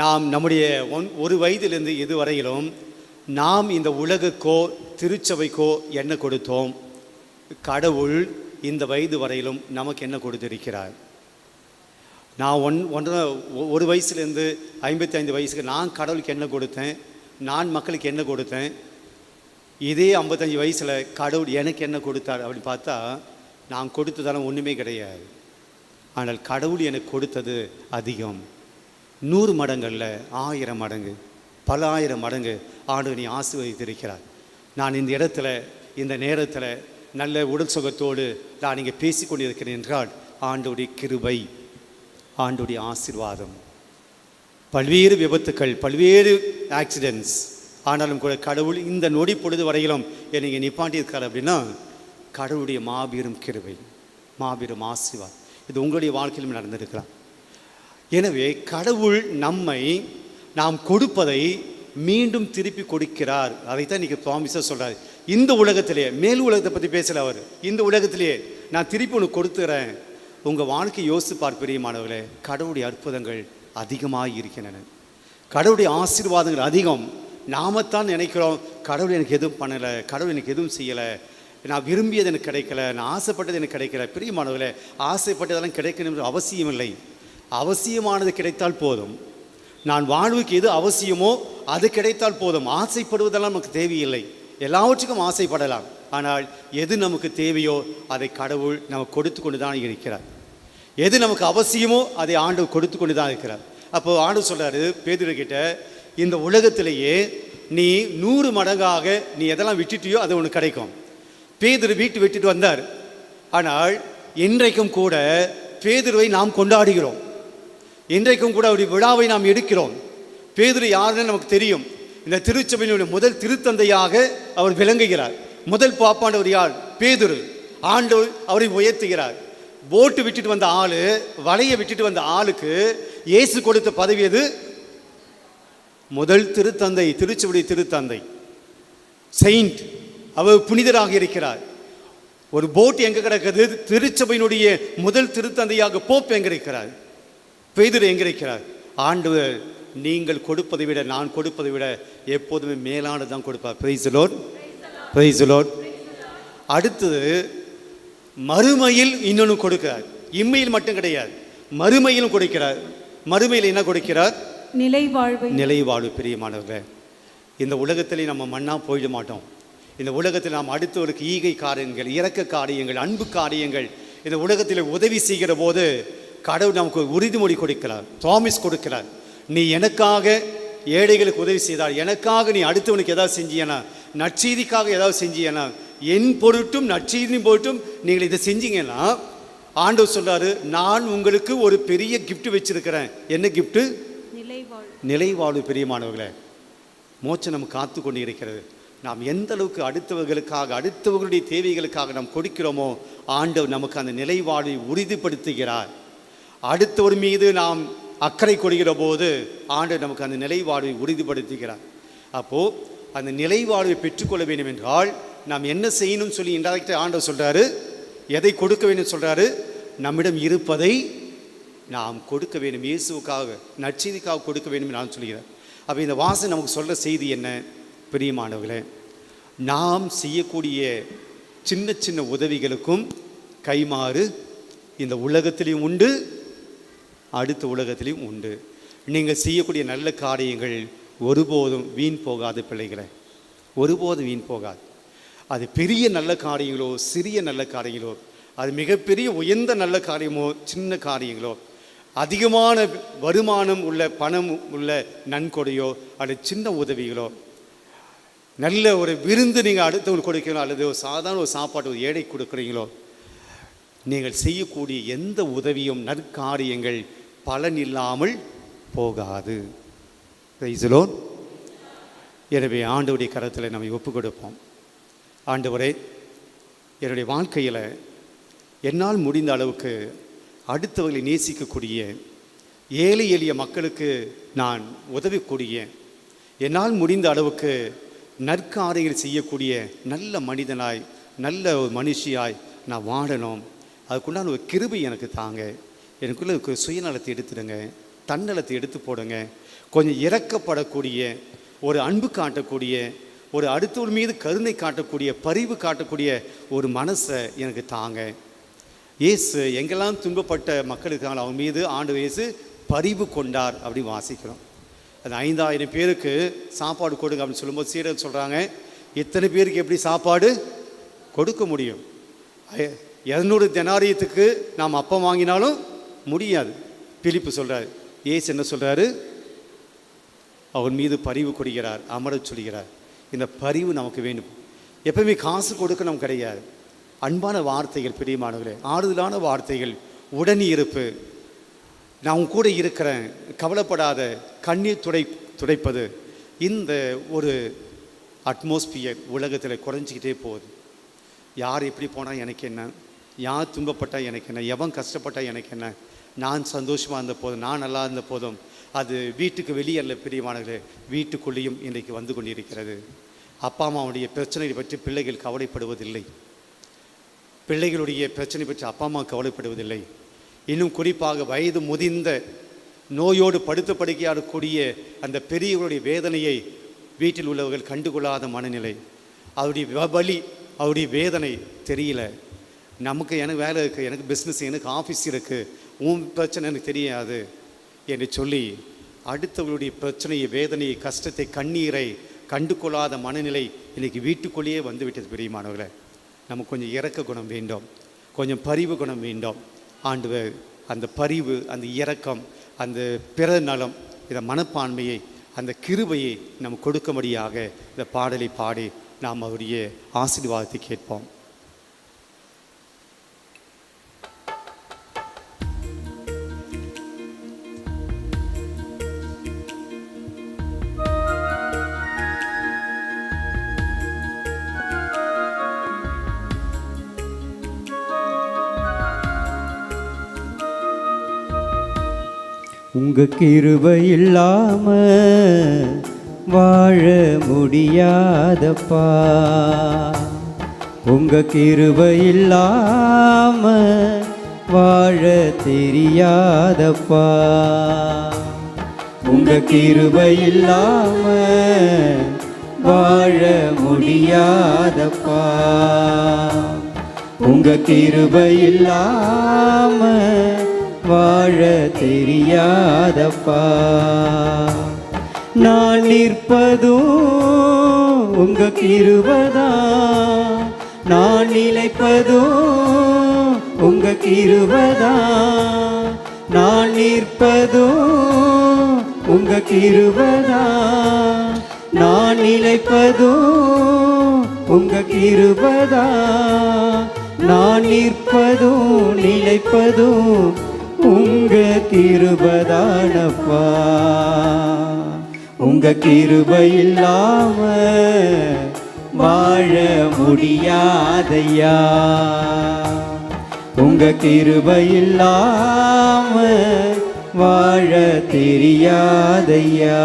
நாம் நம்முடைய 1 வயதிலிருந்து இதுவரையிலும் நாம் இந்த உலகுக்கோ திருச்சபைக்கோ என்ன கொடுத்தோம்? கடவுள் இந்த வயது வரையிலும் நமக்கு என்ன கொடுத்திருக்கிறார்? நான் 1 வயசுலேருந்து 55 வயசுக்கு நான் கடவுளுக்கு என்ன கொடுத்தேன்? நான் மக்களுக்கு என்ன கொடுத்தேன்? இதே 55 வயசில் கடவுள் எனக்கு என்ன கொடுத்தார் அப்படின்னு பார்த்தா நான் கொடுத்ததெல்லாம் ஒன்றுமே கிடையாது. ஆனால் கடவுள் எனக்கு கொடுத்தது அதிகம். 100 மடங்கள்ல 1000 மடங்கு, பல ஆயிரம் மடங்கு ஆண்டவர் நீ ஆசீர்வதித்திருக்கிறார். நான் இந்த இடத்துல இந்த நேரத்தில் நல்ல உடல் சுகத்தோடு நான் இங்கே பேசி கொண்டிருக்கிறேன் என்றால் ஆண்டவருடைய கிருபை, ஆண்டவருடைய ஆசீர்வாதம். பல்வேறு விபத்துக்கள், பல்வேறு ஆக்சிடென்ட்ஸ், ஆனாலும் கூட கடவுள் இந்த நொடி பொழுது வரையிலும் என்னை இங்கே நிப்பாட்டியிருக்கார் அப்படின்னா கடவுளுடைய மாபெரும் கிருபை, மாபெரும் ஆசீர்வாதம். இது உங்களுடைய வாழ்க்கையிலும் நடந்திருக்கலாம். எனவே கடவுள் நம்மை நாம் கொடுப்பதை மீண்டும் திருப்பி கொடுக்கிறார். அதைத்தான் இன்றைக்கி தாமீசர் சொல்கிறார். இந்த உலகத்திலே, மேல் உலகத்தை பற்றி பேசல அவர், இந்த உலகத்திலேயே நான் திருப்பி உனக்கு கொடுத்துறேன். உங்கள் வாழ்க்கை யோசித்து பார்ப்பீரியமானவர்களே, கடவுளுடைய அற்புதங்கள் அதிகமாக இருக்கின்றன. கடவுளுடைய ஆசீர்வாதங்கள் அதிகம். நாமத்தான் நினைக்கிறோம் கடவுள் எனக்கு எதுவும் பண்ணலை, கடவுள் எனக்கு எதுவும் செய்யலை, நான் விரும்பியது எனக்கு கிடைக்கல, நான் ஆசைப்பட்டது எனக்கு கிடைக்கல. பிரியமானவர்களே, ஆசைப்பட்டதெல்லாம் கிடைக்கணும் என்று அவசியம் இல்லை. அவசியமானது கிடைத்தால் போதும். நான் வாழ்வுக்கு எது அவசியமோ அது கிடைத்தால் போதும். ஆசைப்படுவதெல்லாம் நமக்கு தேவையில்லை. எல்லாவற்றுக்கும் ஆசைப்படலாம். ஆனால் எது நமக்கு தேவையோ அதை கடவுள் நமக்கு கொடுத்து கொண்டு தான் இருக்கிறார். எது நமக்கு அவசியமோ அதை ஆண்டவர் கொடுத்து கொண்டு தான் இருக்கிறார். அப்போ ஆண்டவர் சொல்கிறாரு பேதுருக்கிட்ட, இந்த உலகத்திலேயே நீ 100 மடங்காக நீ எதெல்லாம் விட்டுட்டியோ அது உனக்கு கிடைக்கும். பேதுரு வீட்டு விட்டுட்டு வந்தார். ஆனால் இன்றைக்கும் கூட பேதுருவை நாம் கொண்டாடுகிறோம். இன்றைக்கும் கூட அவருடைய விழாவை நாம் எடுக்கிறோம். பேதுரு யாருன்னு நமக்கு தெரியும். இந்த திருச்சபையினுடைய முதல் திருத்தந்தையாக அவர் விளங்குகிறார். முதல் பாப்பாண்டவர் யார்? பேதுரு. ஆண்டவர் அவரை உயர்த்துகிறார். போட்டு விட்டுட்டு வந்த ஆளு, வலையை விட்டுட்டு வந்த ஆளுக்கு இயேசு கொடுத்த பதவி எது? முதல் திருத்தந்தை, திருச்சபையுடைய திருத்தந்தை, செயின்ட். அவர் புனிதராக இருக்கிறார். ஒரு போட் எங்க கிடக்குது? திருச்சபையினுடைய முதல் திருத்தந்தையாக போப் எங்க இருக்கிறார்? பேதுரு எங்க இருக்கிறார்? ஆண்டவர் நீங்கள் கொடுப்பதை விட நான் கொடுப்பதை விட எப்போதுமே மேலானதான் கொடுப்பார். Praise the Lord, praise the Lord. அடுத்தது மறுமையில் இன்னொன்று கொடுக்கிறார். இம்மையில் மட்டும் கிடையாது, மறுமையிலும் கொடுக்கிறார். மறுமையில் என்ன கொடுக்கிறார்? நிலைவாழ்வு. நிலைவாழ்வு. பிரியமானவர்களே, இந்த உலகத்திலே நம்ம மண்ணா போயிட மாட்டோம். இந்த உலகத்தில் நாம் அடுத்தவருக்கு ஈகை காரியங்கள், இரக்க காரியங்கள், அன்பு காரியங்கள் இந்த உலகத்தில் உதவி செய்கிற போது கடவுள் நமக்கு உறுதிமொழி கொடுக்கிறார், ப்ராமிஸ் கொடுக்கிறார். நீ எனக்காக ஏழைகளுக்கு உதவி செய்தால், எனக்காக நீ அடுத்தவனுக்கு ஏதாவது செஞ்சியனா, நற்செய்திக்காக ஏதாவது செஞ்சியனா, என் பொருட்டும் நற்செய்தி பொருட்டும் நீங்கள் இதை செஞ்சீங்கன்னா ஆண்டவர் சொல்றாரு, நான் உங்களுக்கு ஒரு பெரிய கிஃப்ட் வச்சிருக்கிறேன். என்ன கிஃப்ட்? நிலைவாழ்வு. நிலைவாழ்வு. பிரியமானவர்களே, மோட்சம் நம்ம காத்து கொண்டு இருக்கிறது. நாம் எந்த அளவுக்கு அடுத்தவர்களுக்காக, அடுத்தவர்களுடைய தேவைகளுக்காக நாம் கொடுக்கிறோமோ ஆண்டவர் நமக்கு அந்த நிலைவாழ்வை உறுதிப்படுத்துகிறார். அடுத்தவர் மீது நாம் அக்கறை கொள்கிற போது ஆண்டவர் நமக்கு அந்த நிலைவாழ்வை உறுதிப்படுத்துகிறார். அப்போது அந்த நிலைவாழ்வை பெற்றுக்கொள்ள வேண்டும் என்றால் நாம் என்ன செய்யணும்னு சொல்லி இன்டெரக்டாக ஆண்டவர் சொல்கிறாரு. எதை கொடுக்க வேண்டும் சொல்கிறாரு? நம்மிடம் இருப்பதை நாம் கொடுக்க வேண்டும். இயேசுவுக்காக, நற்செய்திக்காக கொடுக்க வேண்டும் நான் சொல்கிறேன். அப்போ இந்த வாசம் நமக்கு சொல்கிற செய்தி என்ன? பிரியமானவர்களே, நாம் செய்யக்கூடிய சின்ன சின்ன உதவிகளுக்கும் கைமாறு இந்த உலகத்திலையும் உண்டு, அடுத்த உலகத்திலையும் உண்டு. நீங்கள் செய்யக்கூடிய நல்ல காரியங்கள் ஒருபோதும் வீண் போகாது பிள்ளைகளை, ஒருபோதும் வீண் போகாது. அது பெரிய நல்ல காரியங்களோ சிறிய நல்ல காரியங்களோ, அது மிகப்பெரிய உயர்ந்த நல்ல காரியமோ சின்ன காரியங்களோ, அதிகமான வருமானம் உள்ள பணம் உள்ள நன்கொடையோ அல்லது சின்ன உதவிகளோ, நல்ல ஒரு விருந்து நீங்கள் அடுத்தவங்களுக்கு கொடுக்கிறீங்களோ அல்லது ஒரு சாதாரண ஒரு சாப்பாட்டு ஒரு ஏழை கொடுக்குறீங்களோ, நீங்கள் செய்யக்கூடிய எந்த உதவியும் நற்காரியங்கள் பலன் இல்லாமல் போகாது. Praise the Lord. எனவே ஆண்டவருடைய கரத்தில் நம்ம ஒப்பு கொடுப்போம். ஆண்டவரே, என்னுடைய வாழ்க்கையில் என்னால் முடிந்த அளவுக்கு அடுத்தவர்களை நேசிக்கக்கூடிய, ஏழை எளிய மக்களுக்கு நான் உதவிக்கூடிய, என்னால் முடிந்த அளவுக்கு நற்காரியங்கள் செய்யக்கூடிய நல்ல மனிதனாய் நல்ல ஒரு மனுஷியாய் நான் வாழணும். அதுக்குண்டான ஒரு கிருபை எனக்கு தாங்க. எனக்குள்ளே இருக்க சுயநலத்தை எடுத்துடுங்க, தன்னலத்தை எடுத்து போடுங்க. கொஞ்சம் இறக்கப்படக்கூடிய, ஒரு அன்பு காட்டக்கூடிய, ஒரு அடுத்தவர் மீது கருணை காட்டக்கூடிய, பரிவு காட்டக்கூடிய ஒரு மனசை எனக்கு தாங்க. இயேசு எங்கெல்லாம் துன்பப்பட்ட மக்களுக்கான அவங்க மீது ஆண்டவர் இயேசு பரிவு கொண்டார் அப்படின்னு வாசிக்கிறோம். அது 5000 பேருக்கு சாப்பாடு கொடுங்க அப்படின்னு சொல்லும்போது சீடர்கள் சொல்கிறாங்க, இத்தனை பேருக்கு எப்படி சாப்பாடு கொடுக்க முடியும்? 200 தெனாரியத்துக்கு நாம் அப்பம் வாங்கினாலும் முடியாது. பிலிப்பு சொல்கிறார். இயேசு என்ன சொல்கிறாரு? அவன் மீது பரிவு கொடுக்கிறார், அமரச் சொல்கிறார். இந்த பரிவு நமக்கு வேண்டும். எப்பவுமே காசு கொடுக்க நமக்கு கிடையாது. அன்பான வார்த்தைகள், பிரியமானவர்களே, ஆறுதலான வார்த்தைகள், உடனே இருப்பு, நான் உன் கூட இருக்கிறேன், கவலைப்படாத, கண்ணீர் துடைப்பது. இந்த ஒரு அட்மாஸ்பியர் உலகத்தில் குறைஞ்சிக்கிட்டே போகுது. யார் எப்படி போனால் எனக்கு என்ன, யார் துன்பப்பட்டால் எனக்கு என்ன, எவன் கஷ்டப்பட்டால் எனக்கு என்ன, நான் சந்தோஷமாக இருந்த போதும், நான் நல்லா இருந்த போதும். அது வீட்டுக்கு வெளியல்ல பிரியமானவர்களே, வீட்டுக்குள்ளேயும் இன்றைக்கு வந்து கொண்டிருக்கிறது. அப்பா அம்மாவுடைய பிரச்சனையை பற்றி பிள்ளைகள் கவலைப்படுவதில்லை. பிள்ளைகளுடைய பிரச்சனை பற்றி அப்பா அம்மா கவலைப்படுவதில்லை. இன்னும் குறிப்பாக வயது முதிர்ந்த நோயோடு படுத்த படுக்கையாடக்கூடிய அந்த பெரியவர்களுடைய வேதனையை வீட்டில் உள்ளவர்கள் கண்டுகொள்ளாத மனநிலை, அவருடைய வலி, அவருடைய வேதனை தெரியல. நமக்கு எனக்கு வேலை இருக்குது, எனக்கு பிஸ்னஸ், எனக்கு ஆஃபீஸ் இருக்குது, உன் பிரச்சனை எனக்கு தெரியாது என்று சொல்லி அடுத்தவர்களுடைய பிரச்சனையை, வேதனையை, கஷ்டத்தை, கண்ணீரை கண்டுகொள்ளாத மனநிலை இன்றைக்கி வீட்டுக்குள்ளேயே வந்து விட்டது. பிரியமானவர்களே, நமக்கு கொஞ்சம் இரக்க குணம் வேண்டும், கொஞ்சம் பரிவு குணம் வேண்டும். ஆண்டவர் அந்த பரிவு, அந்த இரக்கம், அந்த பிற நலம், இந்த மனப்பான்மையை, அந்த கிருபையை நம்ம கொடுக்கும்படியாக இந்த பாடலை பாடி நாம் அவருடைய ஆசீர்வாதத்தை கேட்போம். உங்க கிருபை இல்லாம வாழ முடியாதப்பா, உங்க கிருபை இல்லாம வாழ தெரியாதப்பா, உங்க கிருபை இல்லாம வாழ முடியாதப்பா, உங்க கிருபை இல்லாம வாழ தெரியாதப்பா. நான் நிற்பதும் உங்க கிருபைதான், நான் நிலைப்பதும் உங்க கிருபைதான், நான் நிற்பதும் உங்க கிருபைதான், நான் நிலைப்பதும் உங்க கிருபைதான், நான் நிற்பதும் நிலைப்பதும் உங்க கிருபைதானப்பா. உங்க கிருபை இல்லாம வாழ முடியாதையா, உங்க கிருபை இல்லாம வாழ தெரியாதையா.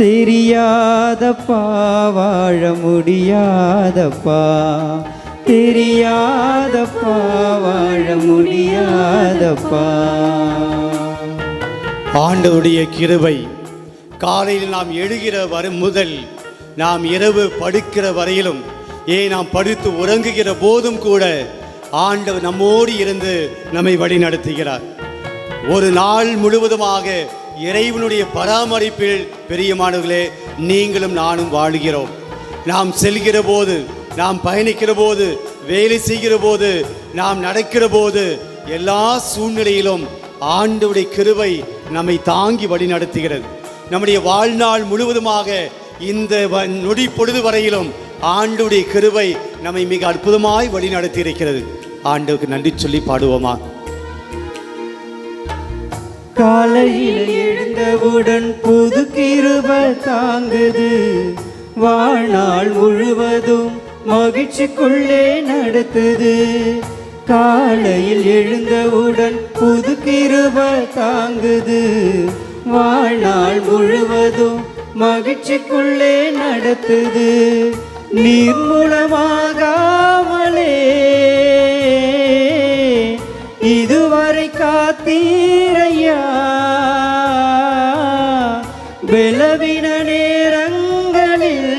தெரியாதப்பா வாழ முடியாதப்பா, தெரியாதப்பா வாழ முடியாதப்பா. ஆண்டவருடைய கிருபை காலையில் நாம் எழுகிற முதல் நாம் இரவு படுக்கிற வரையிலும், நாம் படுத்து உறங்குகிற போதும் கூட ஆண்டவர் நம்மோடு இருந்து நம்மை வழி நடத்துகிறார். ஒரு நாள் முழுவதுமாக இறைவனுடைய பராமரிப்பில் பிரியமானவர்களே நீங்களும் நானும் வாழுகிறோம். நாம் செல்கிற போது, நாம் பயணிக்கிற போது, வேலை செய்கிற போது, நாம் நடக்கிற போது, எல்லா சூழ்நிலையிலும் ஆண்டவருடைய கிருபை நம்மை தாங்கி வழி நடத்துகிறது. நம்முடைய வாழ்நாள் முழுவதுமாக இந்த நொடி பொழுது வரையிலும் ஆண்டவருடைய கிருபை நம்மை மிக அற்புதமாய் வழி நடத்தி இருக்கிறது. ஆண்டவருக்கு நன்றி சொல்லி பாடுவோமா? காலையில் எழுந்தவுடன் புது கிருபை தாங்குது, வாழ்நாள் முழுவதும் மகிழ்ச்சிக்குள்ளே நடத்துது. காலையில் எழுந்தவுடன் புது கிருபை தாங்குது, வாழ்நாள் முழுவதும் மகிழ்ச்சிக்குள்ளே நடத்துது. நிர்மூலமாகாமலே இதுவரை காத்தீரையா. பலவீன நேரங்களில்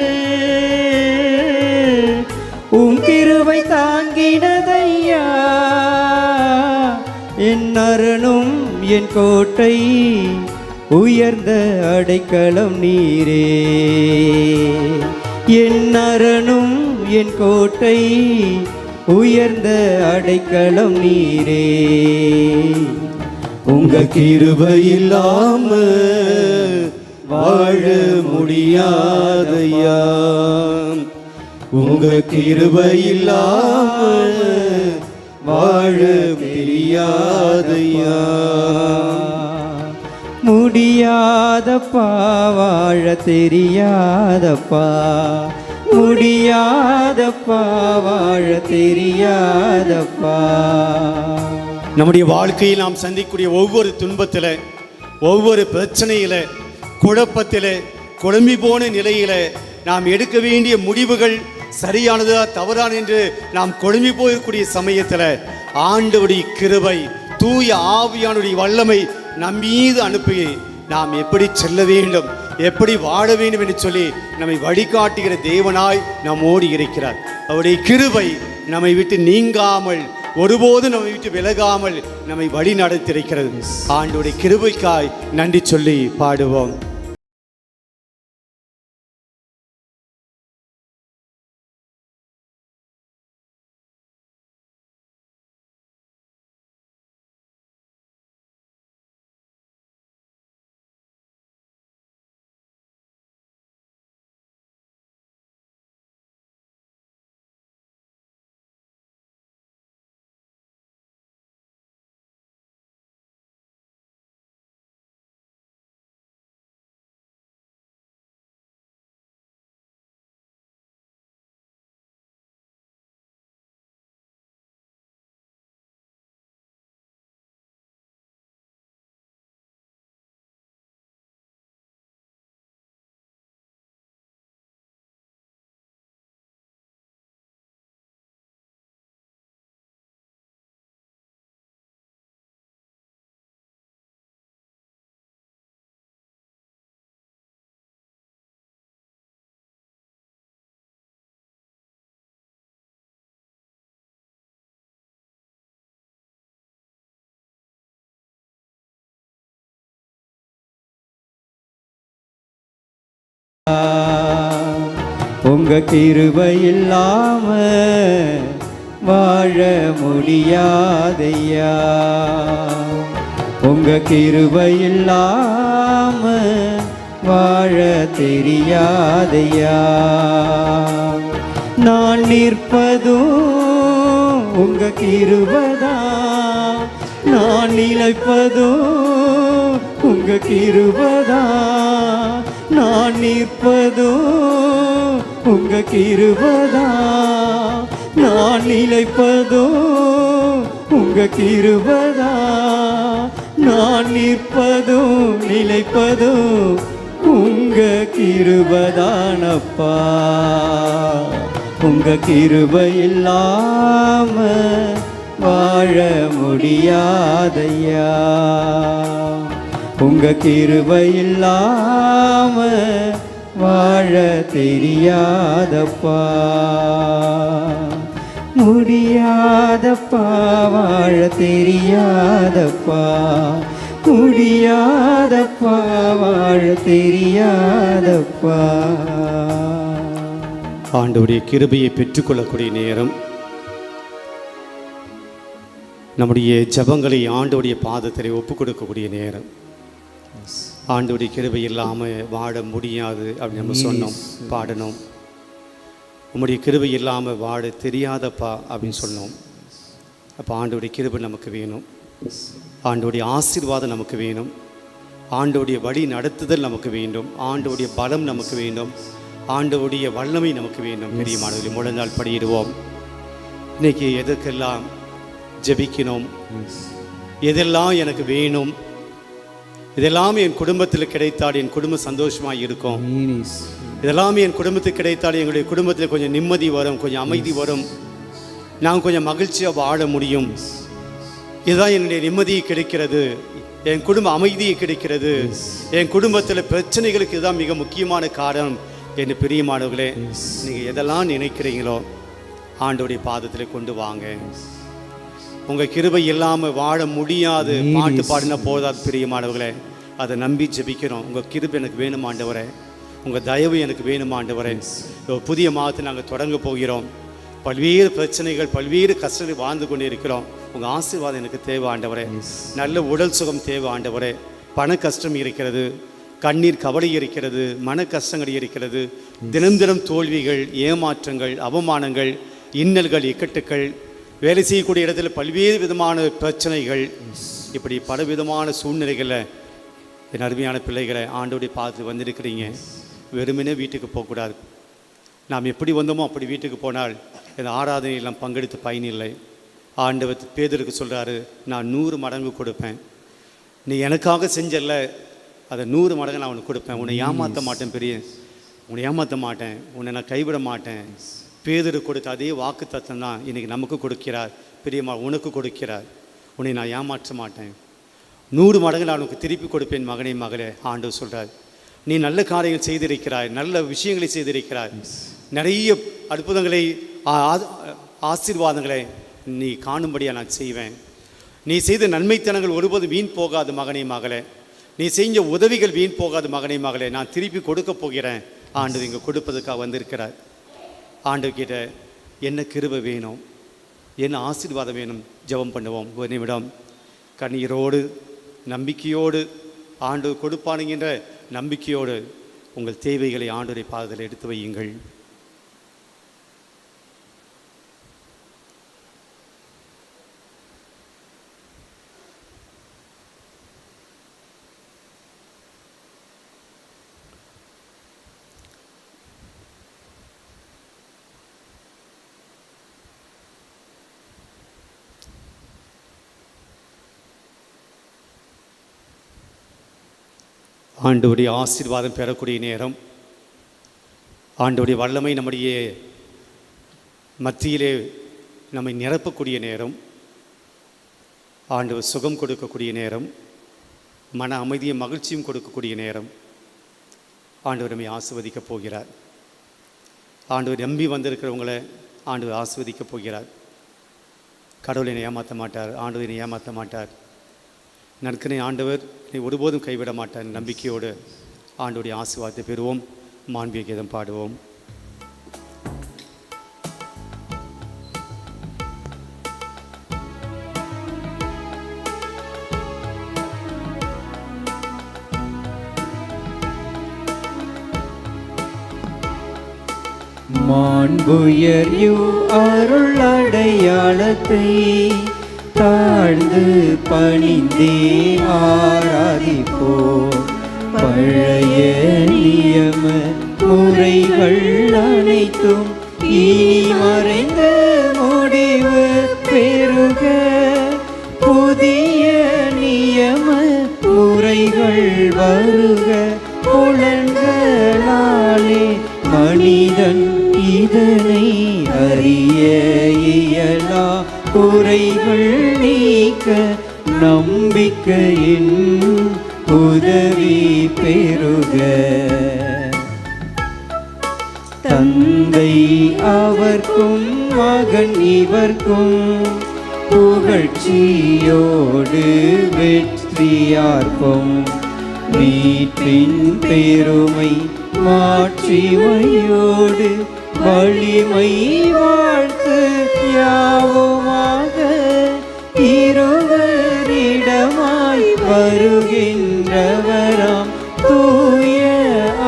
உம் கிருபை தாங்கினதையா. என் அரணும் என் கோட்டை உயர்ந்த அடைக்கலம் நீரே. என் அரணும் என் கோட்டை உயர்ந்த அடைக்கலம் நீரே. உங்க கிருபை இல்லாம வாழ முடியாதையா. உங்க கிருபை இல்லாம வாழ தெரியாதையா. முடியாதப்பா வாழ தெரியாதப்பா. முடியாதப்பா வாழ தெரியாதப்பா. நம்முடைய வாழ்க்கையில் நாம் சந்திக்கக்கூடிய ஒவ்வொரு துன்பத்தில், ஒவ்வொரு பிரச்சனையில், குழப்பத்தில், குழம்பி போன நிலையில் நாம் எடுக்க வேண்டிய முடிவுகள் சரியானதா தவறான என்று நாம் குழம்பி போயக்கூடிய சமயத்தில் ஆண்டவருடைய கிருபை, தூய ஆவியானுடைய வல்லமை நம் மீது அனுப்பி நாம் எப்படி செல்ல வேண்டும், எப்படி வாழ வேண்டும் என்று சொல்லி நம்மை வழிகாட்டுகிற தேவனாய் நம்மோடு இருக்கிறார். அவருடைய கிருபை நம்மை விட்டு நீங்காமல், ஒருபோதும் நம்மை விட்டு விலகாமல் நம்மை வழி நடத்தியிருக்கிறது. ஆண்டவருடைய கிருபைக்காய் நன்றி சொல்லி பாடுவோம். உங்க கிருபை இல்லாம வாழ முடியாதையா. உங்க கிருபை இல்லாம வாழ தெரியாதையா. நான் நிற்பதும் உங்க கிருபைதான், நான் நிலைப்பதும் உங்க கிருபைதான். நான் நிற்பதும் உங்க கிருபைதான், நான் நிலைப்பதும் உங்க கிருபைதான். நான் நிற்பதும் நிலைப்பதும் உங்க கிருபைதானப்பா. உங்க கிருபை இல்லாம வாழ முடியாதையா. உங்க கிருபை இல்லாம வாழ தெரியாதப்பா. முடியாதப்பா வாழ தெரியாதப்பா. முடியாதப்பா வாழ தெரியாதப்பா. ஆண்டவருடைய கிருபையை பெற்றுக்கொள்ளக்கூடிய நேரம், நம்முடைய ஜெபங்களை ஆண்டவருடைய பாதத்திலே ஒப்புக் கொடுக்கக்கூடிய நேரம். ஆண்டவருடைய கிருபை இல்லாமல் வாழ முடியாது அப்படின்னு நம்ம சொன்னோம், பாடணும். உம்முடைய கிருபை இல்லாமல் வாழ தெரியாதப்பா அப்படின்னு சொன்னோம். அப்போ ஆண்டவருடைய கிருபை நமக்கு வேணும், ஆண்டவருடைய ஆசீர்வாதம் நமக்கு வேணும், ஆண்டவருடைய வழி நடத்துதல் நமக்கு வேண்டும், ஆண்டவருடைய பலம் நமக்கு வேண்டும், ஆண்டவருடைய வல்லமை நமக்கு வேண்டும். பெரியமானவர்களை முழந்தால் படியிடுவோம். இன்னைக்கு எதற்கெல்லாம் ஜெபிக்கணும், எதெல்லாம் எனக்கு வேணும், இதெல்லாம் என் குடும்பத்தில் கிடைத்தால் என் குடும்பம் சந்தோஷமாக இருக்கும். இதெல்லாம் என் குடும்பத்துக்கு கிடைத்தால் எங்களுடைய குடும்பத்தில் கொஞ்சம் நிம்மதி வரும், கொஞ்சம் அமைதி வரும், நாங்கள் கொஞ்சம் மகிழ்ச்சியாக வாழ முடியும். இதுதான் என்னுடைய நிம்மதியை கிடைக்கிறது, என் குடும்ப அமைதியை கிடைக்கிறது, என் குடும்பத்தில் பிரச்சனைகளுக்கு இதுதான் மிக முக்கியமான காரணம் என்று பிரியமானவர்களே, நீங்கள் எதெல்லாம் நினைக்கிறீங்களோ ஆண்டவருடைய பாதத்தில் கொண்டு வாங்க. உங்கள் கிருபை இல்லாமல் வாழ முடியாது. பாட்டு பாடினா போதாது பிரியமானவர்களே, அதை நம்பி ஜெபிக்கிறோம். உங்கள் கிருபை எனக்கு வேணும் ஆண்டவரே, உங்கள் தயவு எனக்கு வேணும் ஆண்டவரே. புதிய மாதத்தை நாங்கள் தொடங்க போகிறோம். பல்வேறு பிரச்சனைகள், பல்வேறு கஷ்டங்கள் வாழ்ந்து கொண்டு இருக்கிறோம். உங்கள் ஆசீர்வாதம் எனக்கு தேவை ஆண்டவரே. நல்ல உடல் சுகம் தேவை ஆண்டவரே. பண கஷ்டம் இருக்கிறது, கண்ணீர் கவலை இருக்கிறது, மன கஷ்டங்கள் இருக்கிறது, தினம் தினம் தோல்விகள், ஏமாற்றங்கள், அவமானங்கள், இன்னல்கள், இக்கட்டுக்கள், வேலை செய்யக்கூடிய இடத்துல பல்வேறு விதமான பிரச்சனைகள், இப்படி பலவிதமான சூழ்நிலைகளில் என் அருமையான பிள்ளைகளை ஆண்டோடைய பார்த்து வந்திருக்கிறீங்க. வெறுமனே வீட்டுக்கு போகக்கூடாது. நாம் எப்படி வந்தோமோ அப்படி வீட்டுக்கு போனால் இந்த ஆராதனையெல்லாம் பங்கெடுத்து பயனில்லை. ஆண்டவர் பேதுருக்கு சொல்கிறாரு, நான் 100 மடங்கு கொடுப்பேன். நீ எனக்காக செஞ்சல, அதை 100 மடங்கு நான் உனக்கு கொடுப்பேன். உன்னை ஏமாற்ற மாட்டேன், உன்னை ஏமாற்ற மாட்டேன், உன்னை நான் கைவிட மாட்டேன். பேதுரு கொடுத்த அதே வாக்கு தத்தம் தான் இன்றைக்கி நமக்கு கொடுக்கிறார். பிரியமா உனக்கு கொடுக்கிறார். உன்னை நான் ஏமாற்ற மாட்டேன், 100 மடங்கு நான் உனக்கு திருப்பி கொடுப்பேன் மகனே மகளே. ஆண்டவர் சொல்கிறார், நீ நல்ல காரியங்கள் செய்திருக்கிறாய், நல்ல விஷயங்களை செய்திருக்கிறாய், நிறைய அற்புதங்களை ஆசீர்வாதங்களை நீ காணும்படியாக நான் செய்வேன். நீ செய்த நன்மைத்தனங்கள் ஒருபோது வீண் போகாது மகனே மகளே. நீ செஞ்ச உதவிகள் வீண் போகாது மகனே மகளே. நான் திருப்பி கொடுக்க போகிறேன். ஆண்டவர் இங்கே கொடுப்பதற்காக வந்திருக்கிறார். ஆண்டவர் கிட்ட என்ன கிருபை வேணும், என்ன ஆசீர்வாதம் வேணும், ஜெபம் பண்ணுவோம். ஒரு நிமிடம் கண்ணீரோடு நம்பிக்கையோடு ஆண்டவர் கொடுப்பானுங்கிற நம்பிக்கையோடு உங்கள் தேவைகளை ஆண்டவரை பாதத்தில் எடுத்து வையுங்கள். ஆண்டவருடைய ஆசீர்வாதம் பெறக்கூடிய நேரம், ஆண்டவருடைய வல்லமை நம்முடைய மத்தியிலே நம்மை நிரப்பக்கூடிய நேரம், ஆண்டவர் சுகம் கொடுக்கக்கூடிய நேரம், மன அமைதியும் மகிழ்ச்சியும் கொடுக்கக்கூடிய நேரம். ஆண்டவர் நம்மை ஆசீர்வதிக்கப் போகிறார். ஆண்டவர் நம்பி வந்திருக்கிறவங்களை ஆண்டவர் ஆசீர்வதிக்கப் போகிறார். கடவுளை என்னை ஏமாற்ற மாட்டார், ஆண்டவர் என்னை ஏமாற்ற மாட்டார். நற்கனை ஆண்டவர் நீ ஒருபோதும் கைவிட மாட்டார். நம்பிக்கையோடு ஆண்டவருடைய ஆசீர்வாதத்தை பெறுவோம். மாண்பிய கீதம் பாடுவோம். மாண்புயர்யு அருள் அடையாளத்தை தாழ்ந்து பணிந்தே ஆராதிப்போம். பழைய நியம முறைகள் அனைத்தும் இனி மறைந்த முடிவு பெறுக. புதிய நியம முறைகள் வருக. புலன்களாலே மனிதன் இதனை அறிய இயலா. குறைகள் நீக்க நம்பிக்கையின் உதவி பெறுக. தந்தை அவர்க்கும் மகன் இவர்க்கும் புகழ்ச்சியோடு வெற்றியார்க்கும். மீட்பின் பெருமை மாட்சிமையோடு வலிமை வாழ்த்து யாவுமாக. இருவரிடமாய் வருகின்றவராம் தூய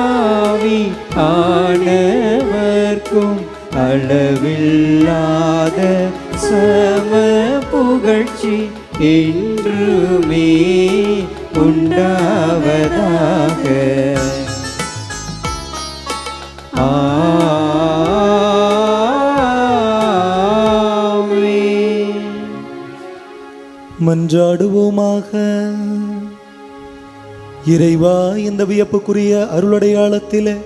ஆவி ஆனவர்க்கும் அளவில்லாத சம புகழ்ச்சி என்றுமே உண்டாவதாக. மன்றாடுவோமாக. இறைவா, இந்த வியப்புக்குரிய அருளடையாளத்திலே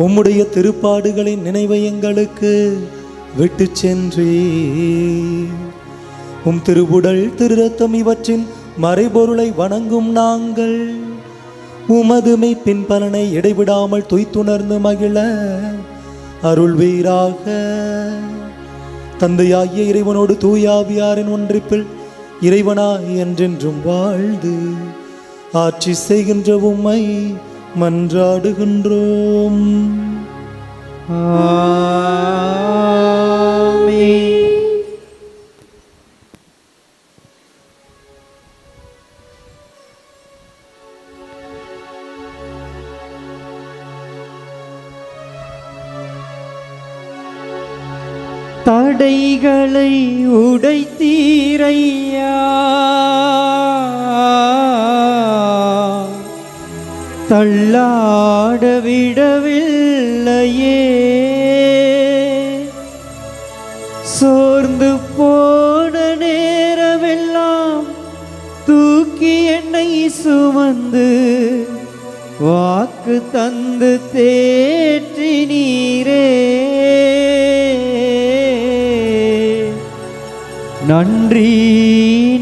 உம்முடைய திருப்பாடுகளின் நினைவை எங்களுக்கு விட்டு சென்றே. உம் திருவுடல் திருரத்தம் இவற்றின் மறைபொருளை வணங்கும் நாங்கள் உமது மெய்ப்பின் பலனை இடைவிடாமல் தொய்த்துணர்ந்து மகிழ அருள்வீராக. தந்தையாகிய இறைவனோடு தூயாவியாரின் ஒன்றிப்பில் இறைவனாய் என்றென்றும் வாழ்ந்து ஆட்சி செய்கின்ற உம்மை மன்றாடுகின்றோம். ஆமென். தடைகளை உடைத்தீரையா, தள்ளாட விடவில்லையே. சோர்ந்து போன நேரமெல்லாம் தூக்கி என்னை சுமந்து வாக்கு தந்து தேற்றினீரே. நன்றி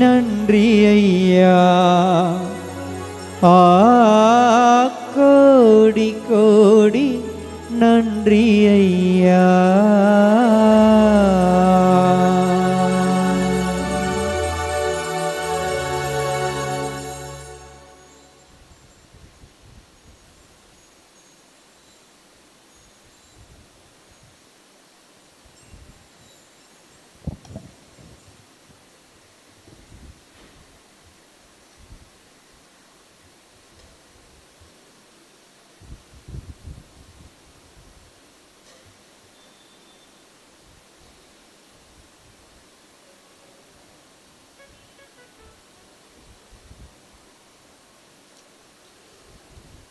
நன்றி ஐயா, கோடி கோடி நன்றி ஐயா.